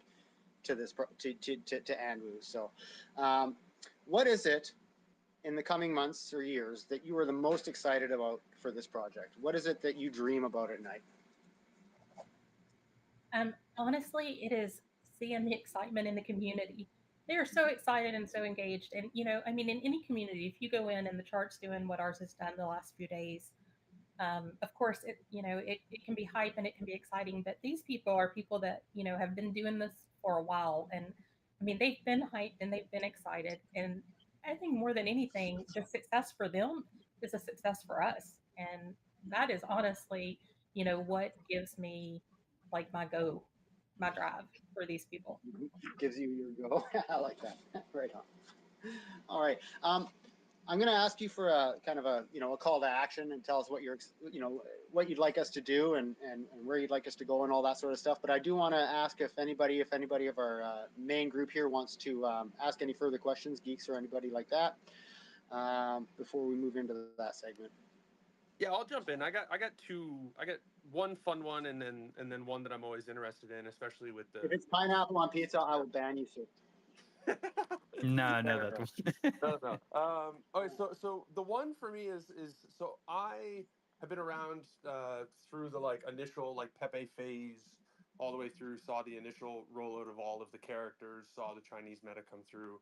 Speaker 4: to this to AndWu. So, what is it in the coming months or years that you are the most excited about for this project? What is it that you dream about at night?
Speaker 3: Honestly, it is seeing the excitement in the community. They are so excited and so engaged. And, in any community, if you go in and the chart's doing what ours has done the last few days, of course, it can be hype and it can be exciting, but these people are people that, have been doing this for a while. And they've been hyped and they've been excited. And I think more than anything, the success for them is a success for us. And that is honestly, what gives me like my drive for these people.
Speaker 4: Gives you your go. I like that. Right on. All right. I'm going to ask you for a kind of a call to action and tell us what what you'd like us to do and where you'd like us to go and all that sort of stuff. But I do want to ask if anybody of our main group here wants to ask any further questions, geeks or anybody like that, before we move into that segment.
Speaker 5: Yeah, I'll jump in. I got one fun one and then one that I'm always interested in, especially with the.
Speaker 4: If it's pineapple on pizza, I will ban you, sir.
Speaker 1: No, that was.
Speaker 5: No. Okay, so the one for me is so I have been around through the initial Pepe phase all the way through, saw the initial rollout of all of the characters, saw the Chinese meta come through.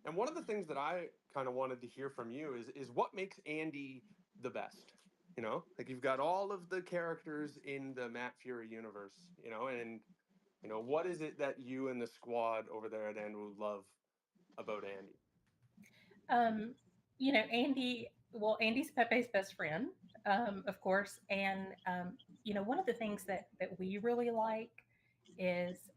Speaker 5: And one of the things that I kind of wanted to hear from you is what makes Andy the best? You've got all of the characters in the Matt Fury universe, and what is it that you and the squad over there at AndWu love about Andy?
Speaker 3: Andy's Pepe's best friend, of course. And, one of the things that we really like is,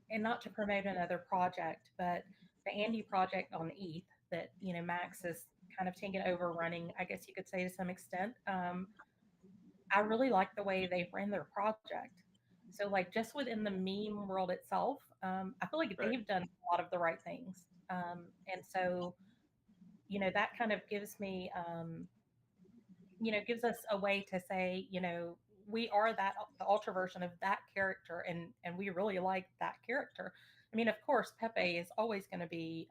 Speaker 3: and not to promote another project, but the Andy project on ETH that, Max is kind of taking over running, I guess you could say to some extent. I really like the way they've ran their project. So just within the meme world itself, I feel like they've done a lot of the right things. And so, that kind of gives me, gives us a way to say, we are the ultra version of that character, and we really like that character. Of course, Pepe is always going to be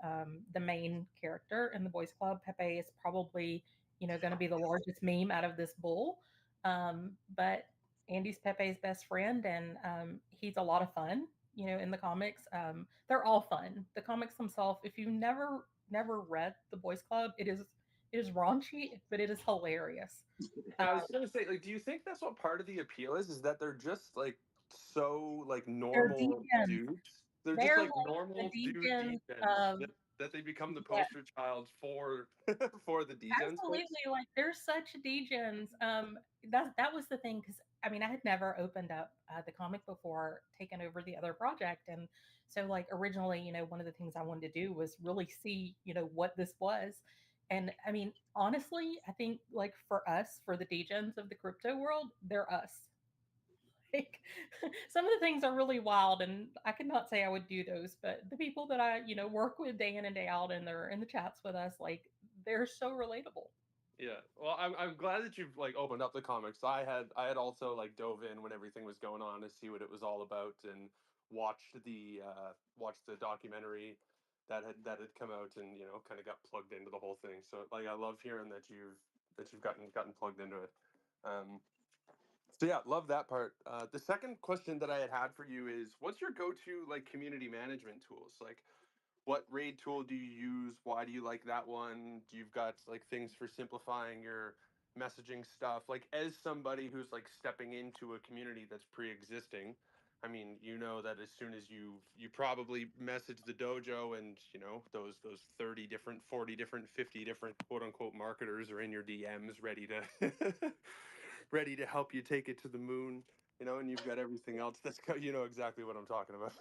Speaker 3: the main character in the Boys Club. Pepe is probably, going to be the largest meme out of this bull. But Andy's Pepe's best friend, and he's a lot of fun. In the comics, they're all fun. The comics themselves, if you never read the Boys Club, it is raunchy, but it is hilarious.
Speaker 5: I was gonna say, do you think that's what part of the appeal is that they're just so normal dudes? They're just normal dudes that they become the poster child for for the degens.
Speaker 3: Absolutely, they're such degens. That was the thing, because I had never opened up the comic before taking over the other project, and so originally, one of the things I wanted to do was really see what this was. And honestly, I think for us, for the degens of the crypto world, they're us. Some of the things are really wild, and I could not say I would do those, but the people that I work with day in and day out, and they're in the chats with us, they're so relatable.
Speaker 5: Yeah, well, I'm glad that you've opened up the comics. I had also dove in when everything was going on to see what it was all about, and watched the documentary that had come out, and kind of got plugged into the whole thing. So I love hearing that you've gotten plugged into it. So yeah, love that part. The second question that I had for you is, what's your go-to community management tools? What raid tool do you use? Why do you like that one? Do you've got things for simplifying your messaging stuff? As somebody who's stepping into a community that's pre-existing, that as soon as you probably message the dojo, and those 30 different, 40 different, 50 different quote unquote marketers are in your DMs ready to ready to help you take it to the moon. you know, and you've got everything else that's you know exactly what I'm talking about.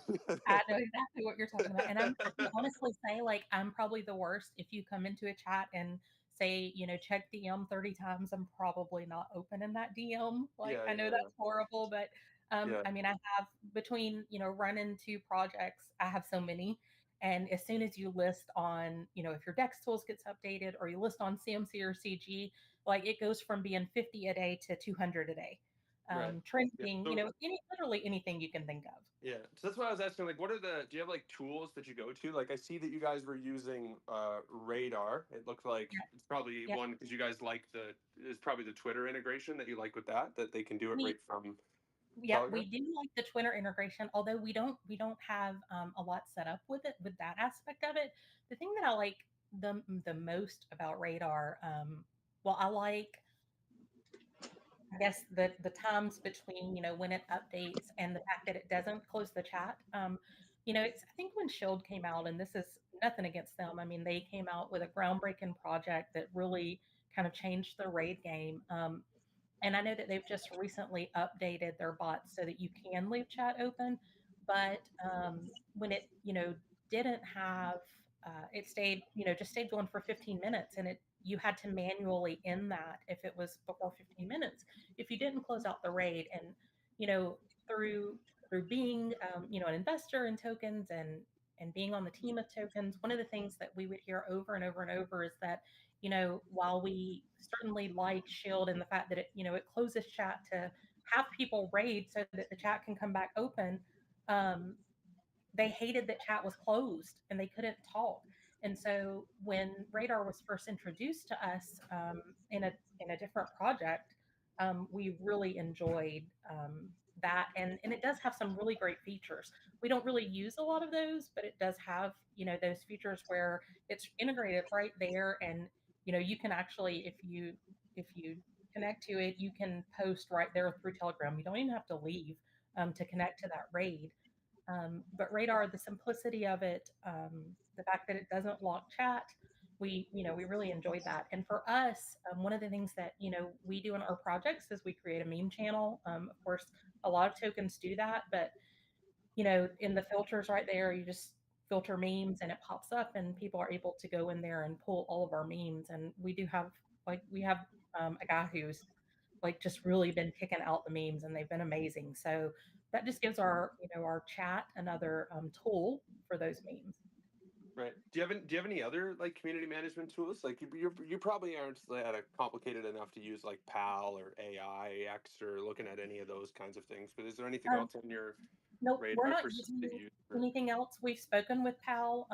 Speaker 3: I know exactly what you're talking about. And I can honestly say, like, I'm probably the worst. If you come into a chat and say, you know, check DM 30 times, I'm probably not opening that DM. Like,
Speaker 5: Yeah,
Speaker 3: I know
Speaker 5: yeah,
Speaker 3: that's horrible, but
Speaker 5: yeah,
Speaker 3: I mean, I have between, you know, running 2 projects, I have so many. And as soon as you list on, you know, if your Dex tools gets updated or you list on CMC or CG, like it goes from being 50 a day to 200 a day.
Speaker 5: right. Yeah.
Speaker 3: Trending, you
Speaker 5: So
Speaker 3: know, literally anything you can think of.
Speaker 5: yeah, so that's why I was asking, like, what are the? Do you have like tools that you go to? Like, I see that you guys were using Radar. It looked like it's probably
Speaker 3: Yeah.
Speaker 5: one because you guys like is probably the Twitter integration that you like with that they can do it
Speaker 3: We
Speaker 5: right from
Speaker 3: Yeah,
Speaker 5: Telegram.
Speaker 3: we do like the Twitter integration, although we don't have a lot set up with it with that aspect of it. The thing that I like the most about Radar, well, I like, I guess, the times between, you know, when it updates and the fact that it doesn't close the chat. You know, it's, I think when Shield came out, and this is nothing against them. I mean, they came out with a groundbreaking project that really kind of changed the raid game. And I know that they've just recently updated their bots so that you can leave chat open. But when it, you know, didn't have, it stayed, you know, just stayed going for 15 minutes, and you had to manually end that if it was before 15 minutes. If you didn't close out the raid, and you know, through being, you know, an investor in tokens and being on the team of tokens, one of the things that we would hear over and over and over is that, you know, while we certainly like Shield and the fact that it, you know, it closes chat to have people raid so that the chat can come back open, um, they hated that chat was closed and they couldn't talk. And so when Radar was first introduced to us, in a different project, we really enjoyed, that, and it does have some really great features. We don't really use a lot of those, but it does have, you know, those features where it's integrated right there, and you know, you can actually, if you connect to it, you can post right there through Telegram. You don't even have to leave, to connect to that raid. But Radar, the simplicity of it, the fact that it doesn't lock chat, we really enjoyed that. And for us, one of the things that, you know, we do in our projects is we create a meme channel. Of course, a lot of tokens do that, but you know, in the filters right there, you just filter memes and it pops up, and people are able to go in there and pull all of our memes. And we do have, like, we have, a guy who's like just really been kicking out the memes, and they've been amazing. So that just gives our, you know, our chat another, tool for those memes.
Speaker 5: Right. Do you have any other like community management tools? Like you probably aren't that complicated enough to use like PAL or AIX or looking at any of those kinds of things. But is there anything
Speaker 3: Um,
Speaker 5: else on your
Speaker 3: Nope, we're
Speaker 5: radar
Speaker 3: not
Speaker 5: for
Speaker 3: using
Speaker 5: that you use for?
Speaker 3: anything else. We've spoken with PAL,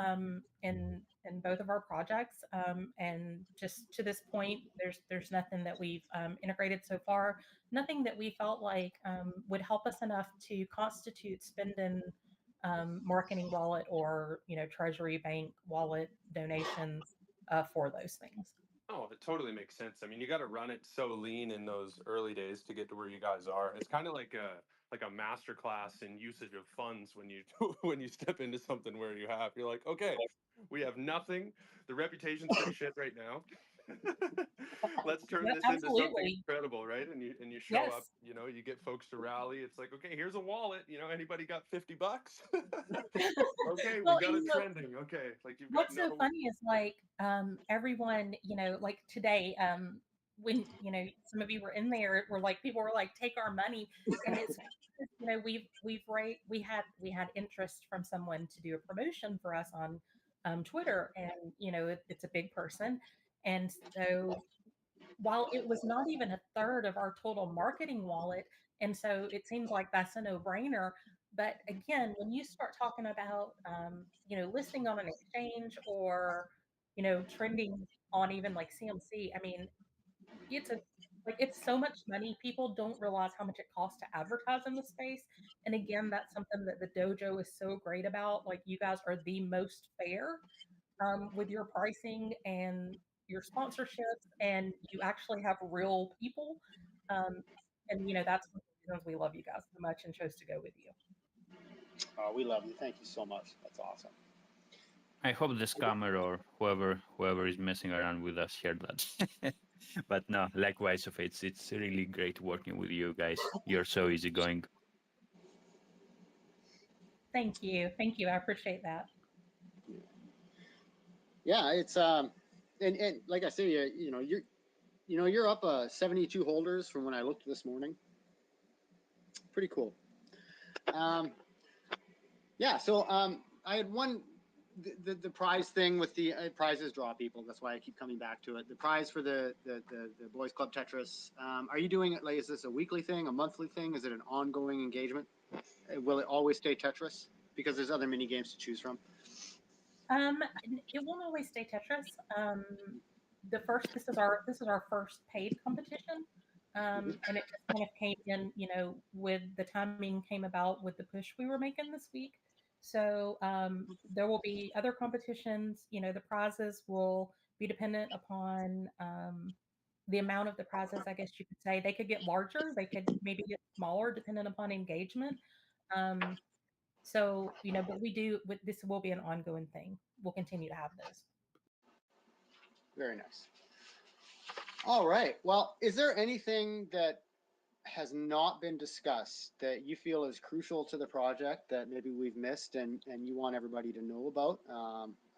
Speaker 3: in both of our projects, and just to this point, there's nothing that we've, integrated so far. Nothing that we felt like, would help us enough to constitute spending, marketing wallet or, you know, treasury bank wallet donations, for those things.
Speaker 5: Oh, it totally makes sense. I mean, you got to run it so lean in those early days to get to where you guys are. It's kind of like a master class in usage of funds when you when you step into something where you're like, okay, we have nothing. The reputation's pretty shit right now. Let's turn
Speaker 3: Yeah,
Speaker 5: this into something
Speaker 3: absolutely.
Speaker 5: incredible, right? And you show
Speaker 3: Yes.
Speaker 5: up, you know, you get folks to rally. It's like, okay, here's a wallet. You know, anybody got $50? Okay, we
Speaker 3: Well,
Speaker 5: got
Speaker 3: and
Speaker 5: it
Speaker 3: you know,
Speaker 5: trending. Okay, like you've got
Speaker 3: what's so
Speaker 5: no.
Speaker 3: funny is like, everyone, you know, like today, when, you know, some of you were in there, were like, people were like, take our money. And it's, you know, we had interest from someone to do a promotion for us on, Twitter, and you know, it's a big person. And so while it was not even a third of our total marketing wallet, and so it seems like that's a no-brainer. But again, when you start talking about, you know, listing on an exchange, or you know, trending on even like CMC, I mean, it's a, like, it's so much money. People don't realize how much it costs to advertise in the space. And again, that's something that the dojo is so great about. Like, you guys are the most fair, with your pricing and your sponsorships, and you actually have real people. Um, and you know, that's one of the reasons we love you guys so much and chose to go with you.
Speaker 4: We love you. Thank you so much. That's awesome.
Speaker 1: I hope the scammer or whoever is messing around with us heard that. But no, likewise, Sophie, it's really great working with you guys. You're so easygoing.
Speaker 3: Thank you. Thank you. I appreciate that.
Speaker 4: Yeah, it's and like I say, you're up 72 holders from when I looked this morning. Pretty cool. Yeah, so I had one the prize thing with the prizes draw people. That's why I keep coming back to it. The prize for the Boys Club Tetris. Are you doing it like, is this a weekly thing, a monthly thing? Is it an ongoing engagement? Will it always stay Tetris? Because there's other mini games to choose from.
Speaker 3: It won't always stay Tetris. This is our first paid competition. And it just kind of came in, with the timing came about with the push we were making this week. So there will be other competitions. The prizes will be dependent upon the amount of the prizes, I guess you could say. They could get larger, they could maybe get smaller depending upon engagement. So, but this will be an ongoing thing. We'll continue to have those.
Speaker 4: Very nice. All right. Well, is there anything that has not been discussed that you feel is crucial to the project that maybe we've missed and you want everybody to know about?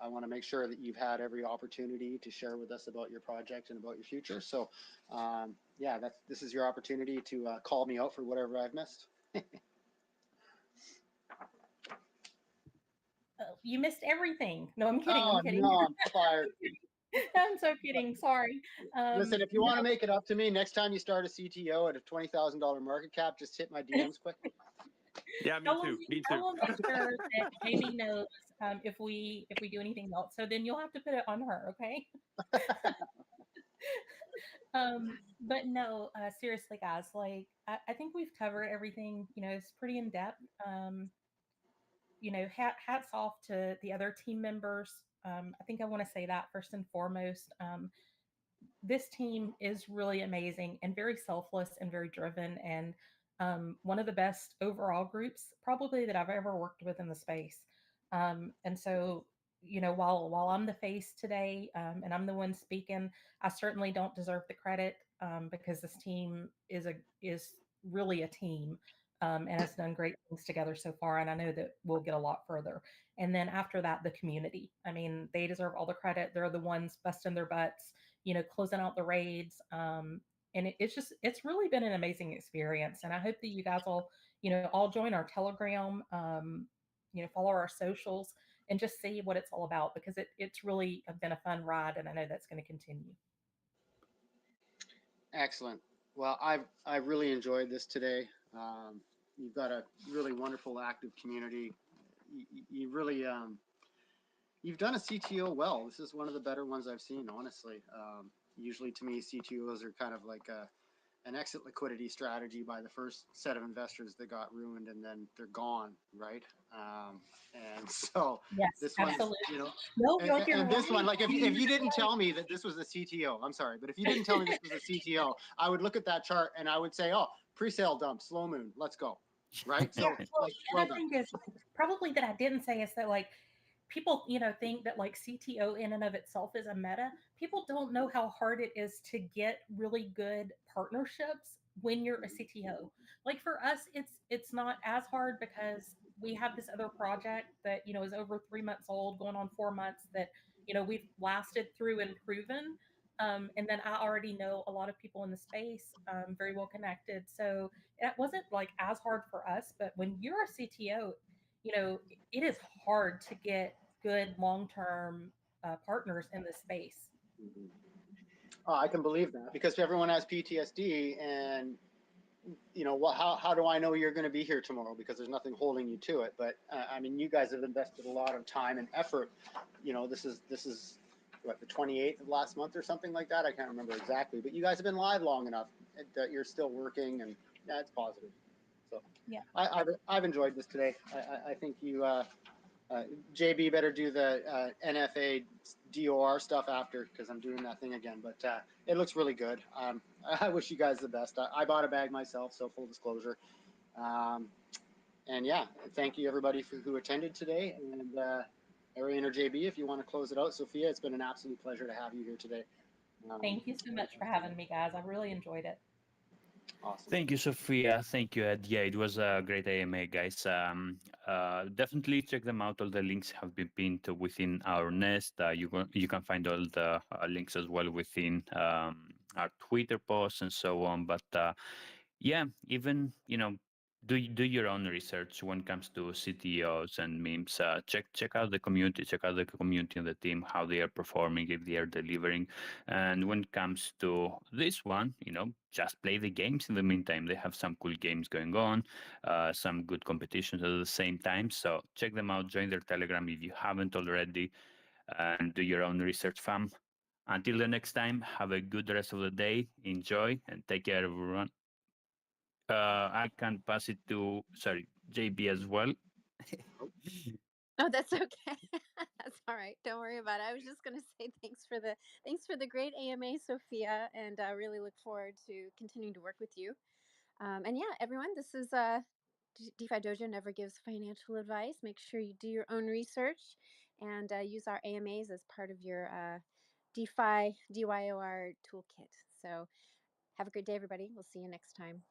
Speaker 4: I want to make sure that you've had every opportunity to share with us about your project and about your future. So yeah, this is your opportunity to call me out for whatever I've missed.
Speaker 3: You missed everything. No, I'm kidding.
Speaker 4: Oh,
Speaker 3: I'm kidding.
Speaker 4: no, I'm fired.
Speaker 3: I'm so kidding. Sorry.
Speaker 4: Listen, if you want to make it up to me, next time you start a CTO at a $20,000 market cap, just hit my DMs quick.
Speaker 5: Yeah, me too. Me
Speaker 3: I
Speaker 5: too.
Speaker 3: will make sure that JB knows if we do anything else. So then you'll have to put it on her, okay? But no, seriously, guys. Like I think we've covered everything. It's pretty in depth. Hats off to the other team members. I think I want to say that first and foremost. This team is really amazing and very selfless and very driven, and one of the best overall groups probably that I've ever worked with in the space. And so, while I'm the face today, and I'm the one speaking, I certainly don't deserve the credit, because this team is really a team, and has done great things together so far. And I know that we'll get a lot further. And then after that, the community. I mean, they deserve all the credit. They're the ones busting their butts, closing out the raids. And it's really been an amazing experience. And I hope that you guys will, all join our Telegram, follow our socials and just see what it's all about, because it's really been a fun ride. And I know that's going to continue.
Speaker 4: Excellent. Well, I've really enjoyed this today. You've got a really wonderful, active community. You really, you've done a CTO well. This is one of the better ones I've seen, honestly. Usually to me, CTOs are kind of like an exit liquidity strategy by the first set of investors that got ruined, and then they're gone, right? And so
Speaker 3: Yes,
Speaker 4: this one,
Speaker 3: absolutely. No,
Speaker 4: and this one, like if you didn't tell me that this was a CTO, I'm sorry, but if you didn't tell me this was a CTO, I would look at that chart and I would say, oh, pre-sale dump, slow moon, let's go, right? So like, well done.
Speaker 3: Thing is probably that I didn't say is that, like, people, think that like CTO in and of itself is a meta. People don't know how hard it is to get really good partnerships when you're a CTO. Like for us, it's not as hard because we have this other project that, is over 3 months old, going on 4 months, that, we've lasted through and proven. And then I already know a lot of people in the space, very well connected. So it wasn't like as hard for us, but when you're a CTO, it is hard to get good long-term partners in this space.
Speaker 4: Oh, I can believe that, because everyone has PTSD, and how do I know you're going to be here tomorrow? Because there's nothing holding you to it. But I mean, you guys have invested a lot of time and effort. This is what, the 28th of last month or something like that. I can't remember exactly, but you guys have been live long enough that you're still working, and that's positive. So
Speaker 3: yeah,
Speaker 4: I've enjoyed this today. I think you, JB, better do the NFA DOR stuff after, because I'm doing that thing again. But it looks really good. I wish you guys the best. I bought a bag myself, so full disclosure. And yeah, thank you everybody who attended today. And Arian or JB, if you want to close it out. Sophia, it's been an absolute pleasure to have you here today.
Speaker 3: Thank you so much for having me, guys. I really enjoyed it.
Speaker 4: Awesome.
Speaker 1: Thank you, Sophia. Thank you, Ed. Yeah, it was a great AMA, guys. Definitely check them out. All the links have been pinned within our nest. You can find all the links as well within our Twitter posts and so on. But yeah, even do your own research when it comes to CTOs and memes. Check out the community, check out the community and the team, how they are performing, if they are delivering. And when it comes to this one, just play the games in the meantime. They have some cool games going on, some good competitions at the same time. So check them out, join their Telegram if you haven't already, and do your own research, fam. Until the next time, have a good rest of the day. Enjoy and take care, everyone. I can pass it to, sorry, JB as well.
Speaker 2: Oh, that's okay. That's all right. Don't worry about it. I was just going to say thanks for the great AMA, Sophia, and I really look forward to continuing to work with you. And yeah, everyone, this is DeFi Dojo never gives financial advice. Make sure you do your own research and use our AMAs as part of your DeFi DYOR toolkit. So have a great day, everybody. We'll see you next time.